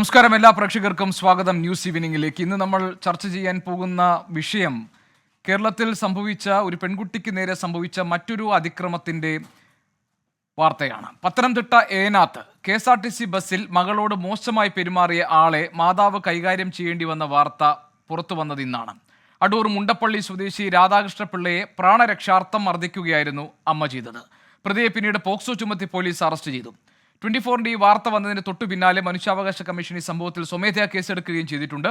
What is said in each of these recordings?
നമസ്കാരം, എല്ലാ പ്രേക്ഷകർക്കും സ്വാഗതം ന്യൂസ് ഈവനിങ്ങിലേക്ക്. ഇന്ന് നമ്മൾ ചർച്ച ചെയ്യാൻ പോകുന്ന വിഷയം കേരളത്തിൽ സംഭവിച്ച ഒരു പെൺകുട്ടിക്ക് നേരെ സംഭവിച്ച മറ്റൊരു അതിക്രമത്തിന്റെ വാർത്തയാണ്. പത്തനംതിട്ട ഏനാത്ത് KSRTC ബസ്സിൽ മകളോട് മോശമായി പെരുമാറിയ ആളെ മാതാവ് കൈകാര്യം ചെയ്യേണ്ടി വന്ന വാർത്ത പുറത്തു വന്നത് ഇന്നാണ്. അടൂർ മുണ്ടപ്പള്ളി സ്വദേശി രാധാകൃഷ്ണപിള്ളയെ പ്രാണരക്ഷാർത്ഥം മർദ്ദിക്കുകയായിരുന്നു അമ്മ ചെയ്തത്. പ്രതിയെ പിന്നീട് പോക്സോ ചുമത്തി പോലീസ് അറസ്റ്റ് ചെയ്തു. 24-ന്റെ ഈ വാർത്ത വന്നതിന് തൊട്ടു പിന്നാലെ മനുഷ്യാവകാശ കമ്മീഷൻ ഈ സംഭവത്തിൽ സ്വമേധയാ കേസെടുക്കുകയും ചെയ്തിട്ടുണ്ട്.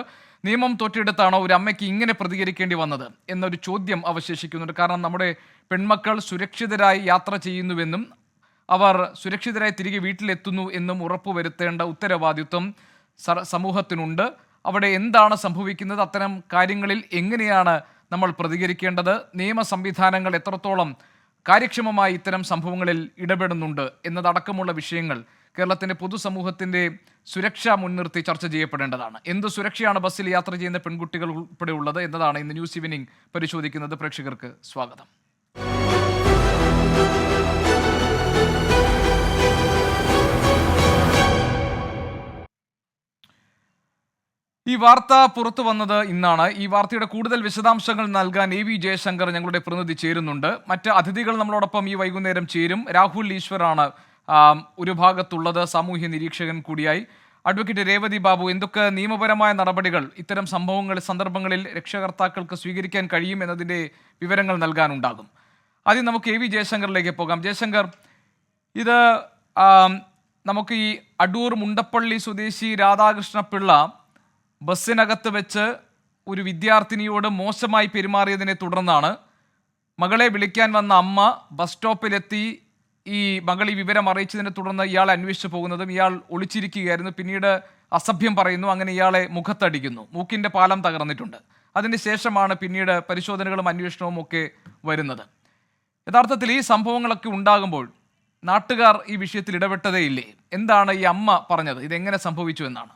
നിയമം തൊട്ടിയെടുത്താണോ ഒരു അമ്മയ്ക്ക് ഇങ്ങനെ പ്രതികരിക്കേണ്ടി വന്നത് എന്നൊരു ചോദ്യം അവശേഷിക്കുന്നുണ്ട്. കാരണം നമ്മുടെ പെൺമക്കൾ സുരക്ഷിതരായി യാത്ര ചെയ്യുന്നുവെന്നും അവർ സുരക്ഷിതരായി തിരികെ വീട്ടിലെത്തുന്നു എന്നും ഉറപ്പുവരുത്തേണ്ട ഉത്തരവാദിത്വം സമൂഹത്തിനുണ്ട്. അവിടെ എന്താണ് സംഭവിക്കുന്നത്, അത്തരം കാര്യങ്ങളിൽ എങ്ങനെയാണ് നമ്മൾ പ്രതികരിക്കേണ്ടത്, നിയമ സംവിധാനങ്ങൾ എത്രത്തോളം കാര്യക്ഷമമായി ഇത്തരം സംഭവങ്ങളിൽ ഇടപെടുന്നുണ്ട് എന്നതടക്കമുള്ള വിഷയങ്ങൾ കേരളത്തിൻ്റെ പൊതുസമൂഹത്തിൻ്റെ സുരക്ഷ മുൻനിർത്തി ചർച്ച ചെയ്യപ്പെടേണ്ടതാണ്. എന്ത് സുരക്ഷയാണ് ബസ്സിൽ യാത്ര ചെയ്യുന്ന പെൺകുട്ടികൾ ഉൾപ്പെടെ ഉള്ളത് എന്നതാണ് ഇന്ന് ന്യൂസ് ഈവനിംഗ് പരിശോധിക്കുന്നത്. പ്രേക്ഷകർക്ക് സ്വാഗതം. ഈ വാർത്ത പുറത്തു വന്നത് ഇന്നാണ്. ഈ വാർത്തയുടെ കൂടുതൽ വിശദാംശങ്ങൾ നൽകാൻ AV ജയശങ്കർ ഞങ്ങളുടെ പ്രതിനിധി ചേരുന്നുണ്ട്. മറ്റ് അതിഥികൾ നമ്മളോടൊപ്പം ഈ വൈകുന്നേരം ചേരും. രാഹുൽ ഈശ്വറാണ് ഒരു ഭാഗത്തുള്ളത്, സാമൂഹ്യ നിരീക്ഷകൻ കൂടിയായി. അഡ്വക്കേറ്റ് രേവതി ബാബു, എന്തൊക്കെ നിയമപരമായ നടപടികൾ ഇത്തരം സന്ദർഭങ്ങളിൽ രക്ഷകർത്താക്കൾക്ക് സ്വീകരിക്കാൻ കഴിയും എന്നതിൻ്റെ വിവരങ്ങൾ നൽകാനുണ്ടാകും. ആദ്യം നമുക്ക് AV ജയശങ്കറിലേക്ക് പോകാം. ജയശങ്കർ, ഇത് നമുക്ക് ഈ അടൂർ മുണ്ടപ്പള്ളി സ്വദേശി രാധാകൃഷ്ണപിള്ള ബസ്സിനകത്ത് വെച്ച് ഒരു വിദ്യാർത്ഥിനിയോട് മോശമായി പെരുമാറിയതിനെ തുടർന്നാണ് മകളെ വിളിക്കാൻ വന്ന അമ്മ ബസ് സ്റ്റോപ്പിലെത്തി ഈ മകൾ ഈ വിവരം അറിയിച്ചതിനെ തുടർന്ന് ഇയാൾ അന്വേഷിച്ചു പോകുന്നതും ഇയാൾ ഒളിച്ചിരിക്കുകയായിരുന്നു. പിന്നീട് അസഭ്യം പറയുന്നു, അങ്ങനെ ഇയാളെ മുഖത്തടിക്കുന്നു, മൂക്കിൻ്റെ പാലം തകർന്നിട്ടുണ്ട്. അതിന് ശേഷമാണ് പിന്നീട് പരിശോധനകളും അന്വേഷണവും ഒക്കെ വരുന്നത്. യഥാർത്ഥത്തിൽ ഈ സംഭവങ്ങളൊക്കെ ഉണ്ടാകുമ്പോൾ നാട്ടുകാർ ഈ വിഷയത്തിൽ ഇടപെട്ടതേ ഇല്ലേ? എന്താണ് ഈ അമ്മ പറഞ്ഞത്? ഇതെങ്ങനെ സംഭവിച്ചു എന്നാണ്?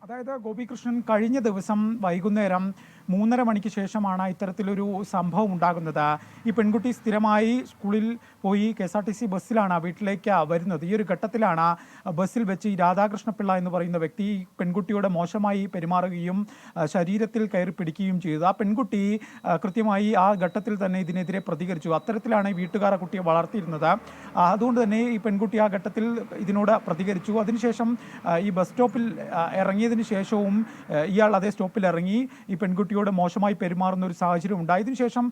അതായത് ഗോപികൃഷ്ണൻ, കഴിഞ്ഞ ദിവസം വൈകുന്നേരം 3:30 മണിക്ക് ശേഷമാണ് ഇത്തരത്തിലൊരു സംഭവം ഉണ്ടാകുന്നത്. ഈ പെൺകുട്ടി സ്ഥിരമായി സ്കൂളിൽ പോയി KSRTC ബസ്സിലാണ് വീട്ടിലേക്ക് വരുന്നത്. ഈ ഒരു ഘട്ടത്തിലാണ് ബസ്സിൽ വെച്ച് ഈ രാധാകൃഷ്ണപിള്ള എന്ന് പറയുന്ന വ്യക്തി ഈ പെൺകുട്ടിയോട് മോശമായി പെരുമാറുകയും ശരീരത്തിൽ കയറി പിടിക്കുകയും ചെയ്തു. ആ പെൺകുട്ടി കൃത്യമായി ആ ഘട്ടത്തിൽ തന്നെ ഇതിനെതിരെ പ്രതികരിച്ചു. അത്തരത്തിലാണ് ഈ വീട്ടുകാർ ആ കുട്ടിയെ വളർത്തിയിരുന്നത്. അതുകൊണ്ട് തന്നെ ഈ പെൺകുട്ടി ആ ഘട്ടത്തിൽ ഇതിനോട് പ്രതികരിച്ചു. അതിനുശേഷം ഈ ബസ് സ്റ്റോപ്പിൽ ഇറങ്ങിയതിന് ശേഷവും ഇയാൾ അതേ സ്റ്റോപ്പിൽ ഇറങ്ങി ഈ പെൺകുട്ടിയോട് മോശമായി പെരുമാറുന്ന ഒരു സാഹചര്യം ഉണ്ടായതിനു ശേഷം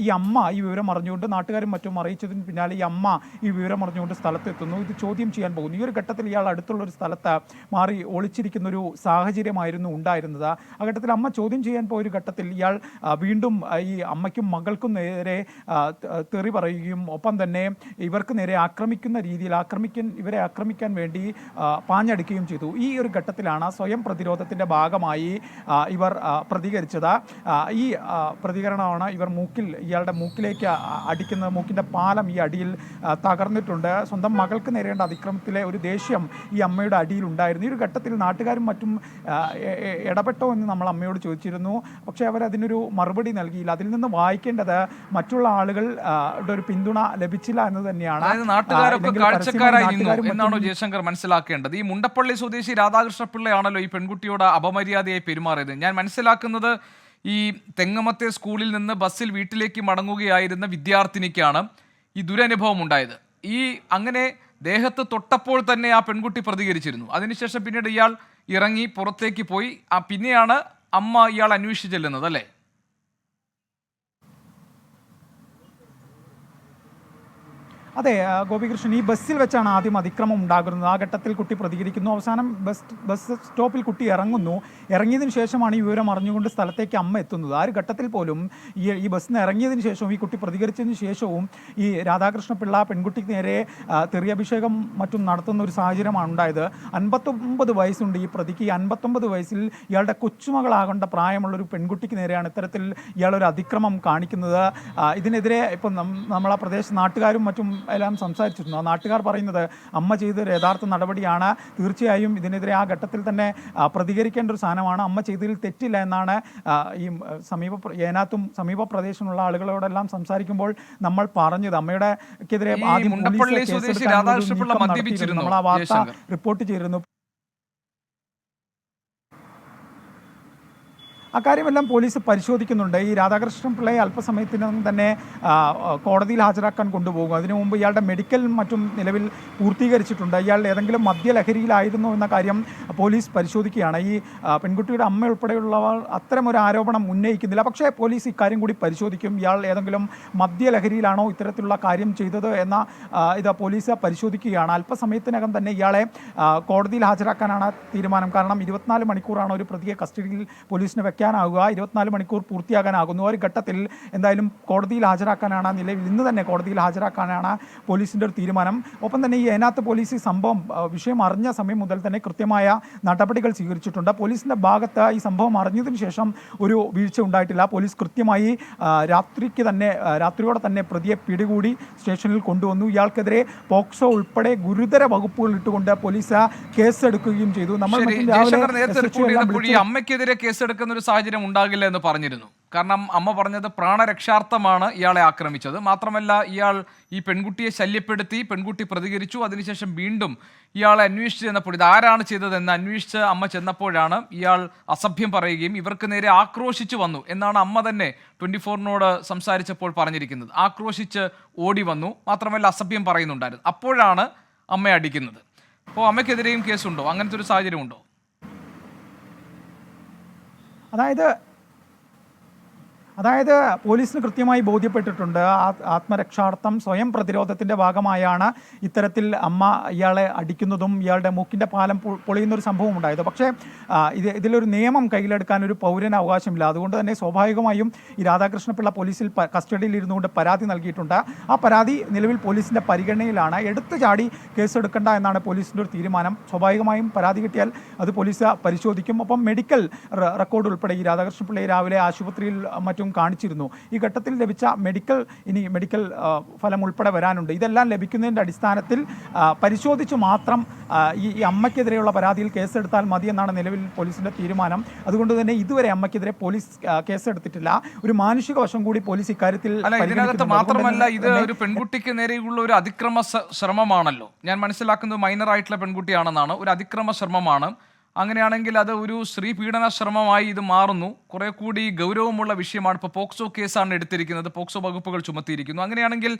ഈ അമ്മ ഈ വിവരം അറിഞ്ഞുകൊണ്ട്, നാട്ടുകാരും മറ്റും അറിയിച്ചതിന് പിന്നാലെ ഈ അമ്മ ഈ വിവരം അറിഞ്ഞുകൊണ്ട് സ്ഥലത്തെത്തുന്നു. ഇത് ചോദ്യം ചെയ്യാൻ പോകുന്നു. ഈ ഒരു ഘട്ടത്തിൽ ഇയാൾ അടുത്തുള്ള ഒരു സ്ഥലത്ത് മാറി ഒളിച്ചിരിക്കുന്ന ഒരു സാഹചര്യമായിരുന്നു ഉണ്ടായിരുന്നത്. ആ ഘട്ടത്തിൽ അമ്മ ചോദ്യം ചെയ്യാൻ പോയൊരു ഘട്ടത്തിൽ ഇയാൾ വീണ്ടും ഈ അമ്മയ്ക്കും മകൾക്കും നേരെ തെറി പറയുകയും ഒപ്പം തന്നെ ഇവർക്ക് നേരെ ആക്രമിക്കുന്ന രീതിയിൽ ഇവരെ ആക്രമിക്കാൻ വേണ്ടി പാഞ്ഞടിക്കുകയും ചെയ്തു. ഈ ഒരു ഘട്ടത്തിലാണ് സ്വയം പ്രതിരോധത്തിൻ്റെ ഭാഗമായി ഇവർ പ്രതികരിച്ചത്. ഈ പ്രതികരണമാണ് ഇയാളുടെ മൂക്കിലേക്ക് അടിക്കുന്നത്. മൂക്കിൻ്റെ പാലം ഈ അടിയിൽ തകർന്നിട്ടുണ്ട്. സ്വന്തം മകൾക്ക് നേരിടേണ്ട അതിക്രമത്തിലെ ഒരു ദേഷ്യം ഈ അമ്മയുടെ അടിയിൽ ഉണ്ടായിരുന്നു. ഈ ഒരു ഘട്ടത്തിൽ നാട്ടുകാരും മറ്റും ഇടപെട്ടോ എന്ന് നമ്മൾ അമ്മയോട് ചോദിച്ചിരുന്നു. പക്ഷേ അവരതിനൊരു മറുപടി നൽകിയില്ല. അതിൽ നിന്ന് വായിക്കേണ്ടത് മറ്റുള്ള ആളുകളുടെ ഒരു പിന്തുണ ലഭിച്ചില്ല എന്ന് തന്നെയാണ്. എന്നാണോ ജയശങ്കർ മനസ്സിലാക്കേണ്ടത്? ഈ മുണ്ടപ്പള്ളി സ്വദേശി രാധാകൃഷ്ണപിള്ളയാണല്ലോ ഈ പെൺകുട്ടിയോട് അപമര്യാദയായി പെരുമാറിയത്. ഞാൻ മനസ്സിലാക്കുന്നത് ഈ തെങ്ങമത്തെ സ്കൂളിൽ നിന്ന് ബസ്സിൽ വീട്ടിലേക്ക് മടങ്ങുകയായിരുന്ന വിദ്യാർത്ഥിനിക്കാണ് ഈ ദുരനുഭവം ഉണ്ടായത്. അങ്ങനെ ദേഹത്ത് തൊട്ടപ്പോൾ തന്നെ ആ പെൺകുട്ടി പ്രതികരിച്ചിരുന്നു. അതിനുശേഷം പിന്നീട് ഇയാൾ ഇറങ്ങി പുറത്തേക്ക് പോയി. പിന്നെയാണ് അമ്മ ഇയാൾ അന്വേഷിച്ചു ചെല്ലുന്നത്, അല്ലേ? അതെ ഗോപികൃഷ്ണൻ, ഈ ബസ്സിൽ വെച്ചാണ് ആദ്യം അതിക്രമം ഉണ്ടാകുന്നത്. ആ ഘട്ടത്തിൽ കുട്ടി പ്രതികരിക്കുന്നു. അവസാനം ബസ് സ്റ്റോപ്പിൽ കുട്ടി ഇറങ്ങിയതിന് ശേഷമാണ് ഈ വിവരം അറിഞ്ഞുകൊണ്ട് സ്ഥലത്തേക്ക് അമ്മ എത്തുന്നത്. ആ ഒരു ഘട്ടത്തിൽ പോലും ഈ ബസ്സിൽ നിന്ന് ഇറങ്ങിയതിന് ശേഷവും ഈ കുട്ടി പ്രതികരിച്ചതിന് ശേഷവും ഈ രാധാകൃഷ്ണപിള്ള പെൺകുട്ടിക്ക് നേരെ തെറിയഭിഷേകം മറ്റും നടത്തുന്ന ഒരു സാഹചര്യമാണ് ഉണ്ടായത്. 59 വയസ്സുണ്ട് ഈ പ്രതിക്ക്. ഈ 59 വയസ്സിൽ ഇയാളുടെ കൊച്ചുമകളാകേണ്ട പ്രായമുള്ളൊരു പെൺകുട്ടിക്ക് നേരെയാണ് ഇത്തരത്തിൽ ഇയാളൊരു അതിക്രമം കാണിക്കുന്നത്. ഇതിനെതിരെ ഇപ്പം നമ്മളെ നാട്ടുകാരും മറ്റും എല്ലാം സംസാരിച്ചിരുന്നു. ആ നാട്ടുകാർ പറയുന്നത് അമ്മ ചെയ്തൊരു യഥാർത്ഥ നടപടിയാണ്, തീർച്ചയായും ഇതിനെതിരെ ആ ഘട്ടത്തിൽ തന്നെ പ്രതികരിക്കേണ്ട ഒരു സാധനമാണ്, അമ്മ ചെയ്തതിൽ തെറ്റില്ല എന്നാണ് ഈ ഏനാത്തും സമീപ പ്രദേശമുള്ള ആളുകളോടെല്ലാം സംസാരിക്കുമ്പോൾ നമ്മൾ പറഞ്ഞത്. അമ്മയുടെക്കെതിരെ ആദ്യം നമ്മൾ ആ വാർത്ത റിപ്പോർട്ട് ചെയ്തിരുന്നു. അക്കാര്യമെല്ലാം പോലീസ് പരിശോധിക്കുന്നുണ്ട്. ഈ രാധാകൃഷ്ണൻ പിള്ളയെ അല്പസമയത്തിനകം തന്നെ കോടതിയിൽ ഹാജരാക്കാൻ കൊണ്ടുപോകും. അതിനു മുമ്പ് ഇയാളുടെ മെഡിക്കൽ മറ്റും നിലവിൽ പൂർത്തീകരിച്ചിട്ടുണ്ട്. ഇയാൾ ഏതെങ്കിലും മദ്യലഹരിയിലായിരുന്നു എന്ന കാര്യം പോലീസ് പരിശോധിക്കുകയാണ്. ഈ പെൺകുട്ടിയുടെ അമ്മ ഉൾപ്പെടെയുള്ളവർ അത്തരമൊരു ആരോപണം ഉന്നയിക്കുന്നില്ല. പക്ഷേ പോലീസ് ഇക്കാര്യം കൂടി പരിശോധിക്കും. ഇയാൾ ഏതെങ്കിലും മദ്യലഹരിയിലാണോ ഇത്തരത്തിലുള്ള കാര്യം ചെയ്തത് എന്ന ഇത് പോലീസ് പരിശോധിക്കുകയാണ്. അല്പസമയത്തിനകം തന്നെ ഇയാളെ കോടതിയിൽ ഹാജരാക്കാനാണ് തീരുമാനം. കാരണം 24 മണിക്കൂറാണ് ഒരു പ്രതിയെ കസ്റ്റഡിയിൽ പോലീസിന് വെക്കാനാകുക. 24 മണിക്കൂർ പൂർത്തിയാകാനാകുന്നു. ഒരു ഘട്ടത്തിൽ എന്തായാലും കോടതിയിൽ ഹാജരാക്കാനാണ് നിലവിൽ ഇന്ന് തന്നെ കോടതിയിൽ ഹാജരാക്കാനാണ് പോലീസിൻ്റെ ഒരു തീരുമാനം. ഒപ്പം തന്നെ ഈ ഏനാത്ത് പോലീസ് ഈ സംഭവം വിഷയം അറിഞ്ഞ സമയം മുതൽ തന്നെ കൃത്യമായ നടപടികൾ സ്വീകരിച്ചിട്ടുണ്ട്. പോലീസിൻ്റെ ഭാഗത്ത് ഈ സംഭവം അറിഞ്ഞതിന് ശേഷം ഒരു വീഴ്ച ഉണ്ടായിട്ടില്ല. പോലീസ് കൃത്യമായി രാത്രിയോടെ തന്നെ പ്രതിയെ പിടികൂടി സ്റ്റേഷനിൽ കൊണ്ടുവന്നു. ഇയാൾക്കെതിരെ പോക്സോ ഉൾപ്പെടെ ഗുരുതര വകുപ്പുകൾ ഇട്ടുകൊണ്ട് പോലീസ് കേസെടുക്കുകയും ചെയ്തു. നമ്മൾ അമ്മയ്ക്കെതിരെ കേസെടുക്കുന്ന ഒരു സാഹചര്യം ഉണ്ടാകില്ല എന്ന് പറഞ്ഞിരുന്നു. കാരണം അമ്മ പറഞ്ഞത് പ്രാണരക്ഷാർത്ഥമാണ് ഇയാളെ ആക്രമിച്ചത്. മാത്രമല്ല ഇയാൾ ഈ പെൺകുട്ടിയെ ശല്യപ്പെടുത്തി, പെൺകുട്ടി പ്രതികരിച്ചു. അതിനുശേഷം വീണ്ടും ഇയാളെ അന്വേഷിച്ച് ചെന്നപ്പോൾ ഇത് ആരാണ് ചെയ്തതെന്ന് അന്വേഷിച്ച് അമ്മ ചെന്നപ്പോഴാണ് ഇയാൾ അസഭ്യം പറയുകയും ഇവർക്ക് നേരെ ആക്രോശിച്ചു വന്നു എന്നാണ് അമ്മ തന്നെ 24-നോട് സംസാരിച്ചപ്പോൾ പറഞ്ഞിരിക്കുന്നത്. ആക്രോശിച്ച് ഓടി വന്നു, മാത്രമല്ല അസഭ്യം പറയുന്നുണ്ടായിരുന്നു. അപ്പോഴാണ് അമ്മയെ അടിക്കുന്നത്. അപ്പോൾ അമ്മയ്ക്കെതിരെയും കേസുണ്ടോ? അങ്ങനത്തെ ഒരു സാഹചര്യമുണ്ടോ? അതായത് പോലീസിന് കൃത്യമായി ബോധ്യപ്പെട്ടിട്ടുണ്ട് ആത്മരക്ഷാർത്ഥം സ്വയം പ്രതിരോധത്തിൻ്റെ ഭാഗമായാണ് ഇത്തരത്തിൽ അമ്മ ഇയാളെ അടിക്കുന്നതും ഇയാളുടെ മൂക്കിൻ്റെ പാലം പൊളിയുന്നൊരു സംഭവം ഉണ്ടായത്. പക്ഷേ ഇതിലൊരു നിയമം കയ്യിലെടുക്കാൻ ഒരു പൗരന് അവകാശമില്ല. അതുകൊണ്ട് തന്നെ സ്വാഭാവികമായും ഈ രാധാകൃഷ്ണപിള്ള പോലീസിൽ കസ്റ്റഡിയിൽ ഇരുന്നുകൊണ്ട് പരാതി നൽകിയിട്ടുണ്ട്. ആ പരാതി നിലവിൽ പോലീസിൻ്റെ പരിഗണനയിലാണ്. എടുത്തു ചാടി കേസെടുക്കേണ്ട എന്നാണ് പോലീസിൻ്റെ ഒരു തീരുമാനം. സ്വാഭാവികമായും പരാതി കിട്ടിയാൽ അത് പോലീസ് പരിശോധിക്കും. ഒപ്പം മെഡിക്കൽ റെക്കോർഡ് ഉൾപ്പെടെ ഈ രാധാകൃഷ്ണപിള്ളയെ രാവിലെ ആശുപത്രിയിൽ മറ്റും കാണിച്ചിരുന്നു. ഈ ഘട്ടത്തിൽ ലഭിച്ച മെഡിക്കൽ ഫലം ഉൾപ്പെടെ വരാനുണ്ട്. ഇതെല്ലാം ലഭിക്കുന്നതിൻ്റെ അടിസ്ഥാനത്തിൽ പരിശോധിച്ച് മാത്രം ഈ അമ്മയ്ക്കെതിരെയുള്ള പരാതിയിൽ കേസെടുത്താൽ മതി എന്നാണ് നിലവിൽ പോലീസിൻ്റെ തീരുമാനം. അതുകൊണ്ട് തന്നെ ഇതുവരെ അമ്മയ്ക്കെതിരെ പോലീസ് കേസെടുത്തിട്ടില്ല. ഒരു മാനുഷിക വശം കൂടി പോലീസ് ഇക്കാര്യത്തിൽ മാത്രമല്ല, ഇത് ഒരു പെൺകുട്ടിക്ക് നേരെയുള്ള ഒരു അതിക്രമ ശ്രമമാണല്ലോ. ഞാൻ മനസ്സിലാക്കുന്നത് മൈനർ ആയിട്ടുള്ള പെൺകുട്ടിയാണെന്നാണ്. ഒരു അതിക്രമ ശ്രമമാണ്. അങ്ങനെയാണെങ്കിൽ അത് ഒരു സ്ത്രീ പീഡന ശ്രമമായി ഇത് മാറുന്നു. കുറെ കൂടി ഗൗരവമുള്ള വിഷയമാണ്. ഇപ്പോൾ പോക്സോ കേസാണ് എടുത്തിരിക്കുന്നത്, പോക്സോ വകുപ്പുകൾ ചുമത്തിയിരിക്കുന്നു. അങ്ങനെയാണെങ്കിൽ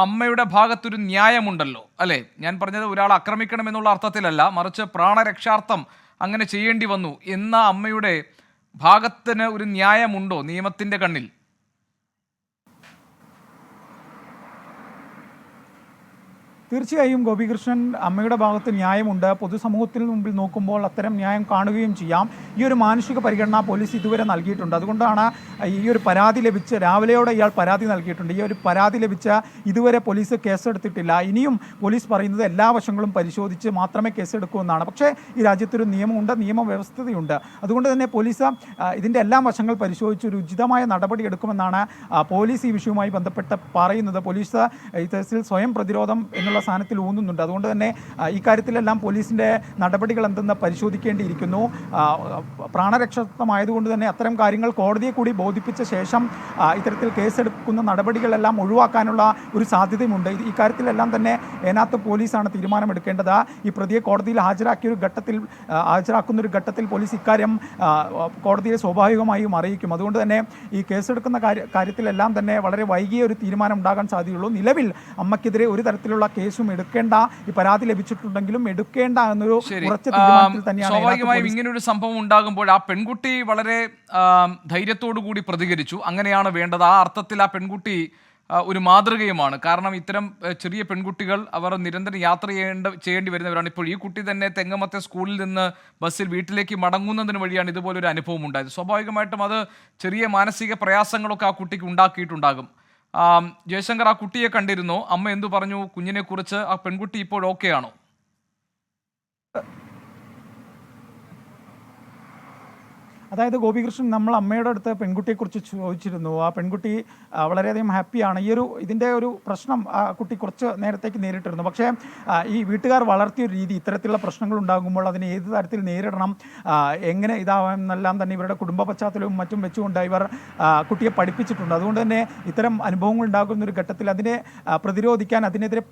അമ്മയുടെ ഭാഗത്തൊരു ന്യായമുണ്ടല്ലോ അല്ലേ? ഞാൻ പറഞ്ഞത് ഒരാൾ ആക്രമിക്കണം എന്നുള്ള അർത്ഥത്തിലല്ല, മറിച്ച് പ്രാണരക്ഷാർത്ഥം അങ്ങനെ ചെയ്യേണ്ടി വന്നു എന്ന അമ്മയുടെ ഭാഗത്തിന് ഒരു ന്യായമുണ്ടോ നിയമത്തിൻ്റെ കണ്ണിൽ? തീർച്ചയായും ഗോപികൃഷ്ണൻ, അമ്മയുടെ ഭാഗത്ത് ന്യായമുണ്ട്. പൊതുസമൂഹത്തിന് മുമ്പിൽ നോക്കുമ്പോൾ അത്തരം ന്യായം കാണുകയും ചെയ്യാം. ഈ ഒരു മാനുഷിക പരിഗണന പോലീസ് ഇതുവരെ നൽകിയിട്ടുണ്ട്. അതുകൊണ്ടാണ് ഈ ഒരു പരാതി ലഭിച്ച് രാവിലെയോടെ ഇയാൾ പരാതി നൽകിയിട്ടുണ്ട്. ഈ ഒരു പരാതി ലഭിച്ച ഇതുവരെ പോലീസ് കേസെടുത്തിട്ടില്ല. ഇനിയും പോലീസ് പറയുന്നത് എല്ലാ വശങ്ങളും പരിശോധിച്ച് മാത്രമേ കേസെടുക്കൂ എന്നാണ്. പക്ഷേ ഈ രാജ്യത്തൊരു നിയമമുണ്ട്, നിയമവ്യവസ്ഥതയുണ്ട്. അതുകൊണ്ട് തന്നെ പോലീസ് ഇതിൻ്റെ എല്ലാ വശങ്ങൾ പരിശോധിച്ച് ഒരു ഉചിതമായ നടപടി എടുക്കുമെന്നാണ് പോലീസ് ഈ വിഷയവുമായി ബന്ധപ്പെട്ട് പറയുന്നത്. പോലീസ് ഇത്തരത്തിൽ സ്വയം പ്രതിരോധം എന്നുള്ള സ്ഥാനത്തിൽ ഊന്നുന്നുണ്ട്. അതുകൊണ്ട് തന്നെ ഇക്കാര്യത്തിലെല്ലാം പോലീസിൻ്റെ നടപടികൾ എന്തെന്ന് പരിശോധിക്കേണ്ടിയിരിക്കുന്നു. പ്രാണരക്ഷാർത്ഥമായതുകൊണ്ട് തന്നെ അത്തരം കാര്യങ്ങൾ കോടതിയെ കൂടി ബോധിപ്പിച്ച ശേഷം ഇത്തരത്തിൽ കേസെടുക്കുന്ന നടപടികളെല്ലാം ഒഴിവാക്കാനുള്ള ഒരു സാധ്യതയുമുണ്ട്. ഇക്കാര്യത്തിലെല്ലാം തന്നെ ഏനാത്ത് പോലീസാണ് തീരുമാനമെടുക്കേണ്ടത്. ഈ പ്രതിയെ കോടതിയിൽ ഹാജരാക്കുന്ന ഒരു ഘട്ടത്തിൽ പോലീസ് ഇക്കാര്യം കോടതിയെ സ്വാഭാവികമായും അറിയിക്കും. അതുകൊണ്ട് തന്നെ ഈ കേസെടുക്കുന്ന കാര്യത്തിലെല്ലാം തന്നെ വളരെ വൈകിയ ഒരു തീരുമാനം ഉണ്ടാകാൻ സാധ്യതയുള്ളൂ. നിലവിൽ അമ്മയ്ക്കെതിരെ ഒരു തരത്തിലുള്ള കേസും എടുക്കേണ്ട, ഈ പരാതി ലഭിച്ചിട്ടുണ്ടെങ്കിലും എടുക്കേണ്ട എന്നൊരു ഉറച്ച തീരുമാനത്തിൽ തന്നെയാണ്. സ്വാഭാവികമായും ഇങ്ങനൊരു സംഭവം ഉണ്ടാകുമ്പോൾ ആ പെൺകുട്ടി വളരെ ധൈര്യത്തോടു കൂടി പ്രതികരിച്ചു. അങ്ങനെയാണ് വേണ്ടത്. ആ അർത്ഥത്തിൽ ആ പെൺകുട്ടി ഒരു മാതൃകയുമാണ്. കാരണം ഇത്തരം ചെറിയ പെൺകുട്ടികൾ അവർ നിരന്തരം യാത്ര ചെയ്യേണ്ടി വരുന്നവരാണ്. ഇപ്പോൾ ഈ കുട്ടി തന്നെ തെങ്ങമത്തെ സ്കൂളിൽ നിന്ന് ബസ്സിൽ വീട്ടിലേക്ക് മടങ്ങുന്നതിന് വഴിയാണ് ഇതുപോലൊരു അനുഭവം ഉണ്ടായത്. സ്വാഭാവികമായിട്ടും അത് ചെറിയ മാനസിക പ്രയാസങ്ങളൊക്കെ ആ കുട്ടിക്ക് ഉണ്ടാക്കിയിട്ടുണ്ടാകും. ജയശങ്കർ, ആ കുട്ടിയെ കണ്ടിരുന്നോ? അമ്മ എന്തു പറഞ്ഞു കുഞ്ഞിനെ കുറിച്ച്? ആ പെൺകുട്ടി ഇപ്പോൾ ഓക്കെ ആണോ? അതായത് ഗോപികൃഷ്ണൻ, നമ്മൾ അമ്മയുടെ അടുത്ത് പെൺകുട്ടിയെക്കുറിച്ച് ചോദിച്ചിരുന്നു. ആ പെൺകുട്ടി വളരെയധികം ഹാപ്പിയാണ്. ഇതിൻ്റെ ഒരു പ്രശ്നം ആ കുട്ടി കുറച്ച് നേരത്തേക്ക് നേരിട്ടിരുന്നു. പക്ഷേ ഈ വീട്ടുകാർ വളർത്തിയ ഒരു രീതി, ഇത്തരത്തിലുള്ള പ്രശ്നങ്ങൾ ഉണ്ടാകുമ്പോൾ അതിനെ ഏത് തരത്തിൽ നേരിടണം, എങ്ങനെ ഇതാവാമെന്നെല്ലാം തന്നെ ഇവരുടെ കുടുംബ പശ്ചാത്തലവും മറ്റും വെച്ചുകൊണ്ട് ഇവർ കുട്ടിയെ പഠിപ്പിച്ചിട്ടുണ്ട്. അതുകൊണ്ട് തന്നെ ഇത്തരം അനുഭവങ്ങൾ ഉണ്ടാകുന്ന ഒരു ഘട്ടത്തിൽ അതിനെ പ്രതിരോധിക്കാൻ, അതിനെതിരെ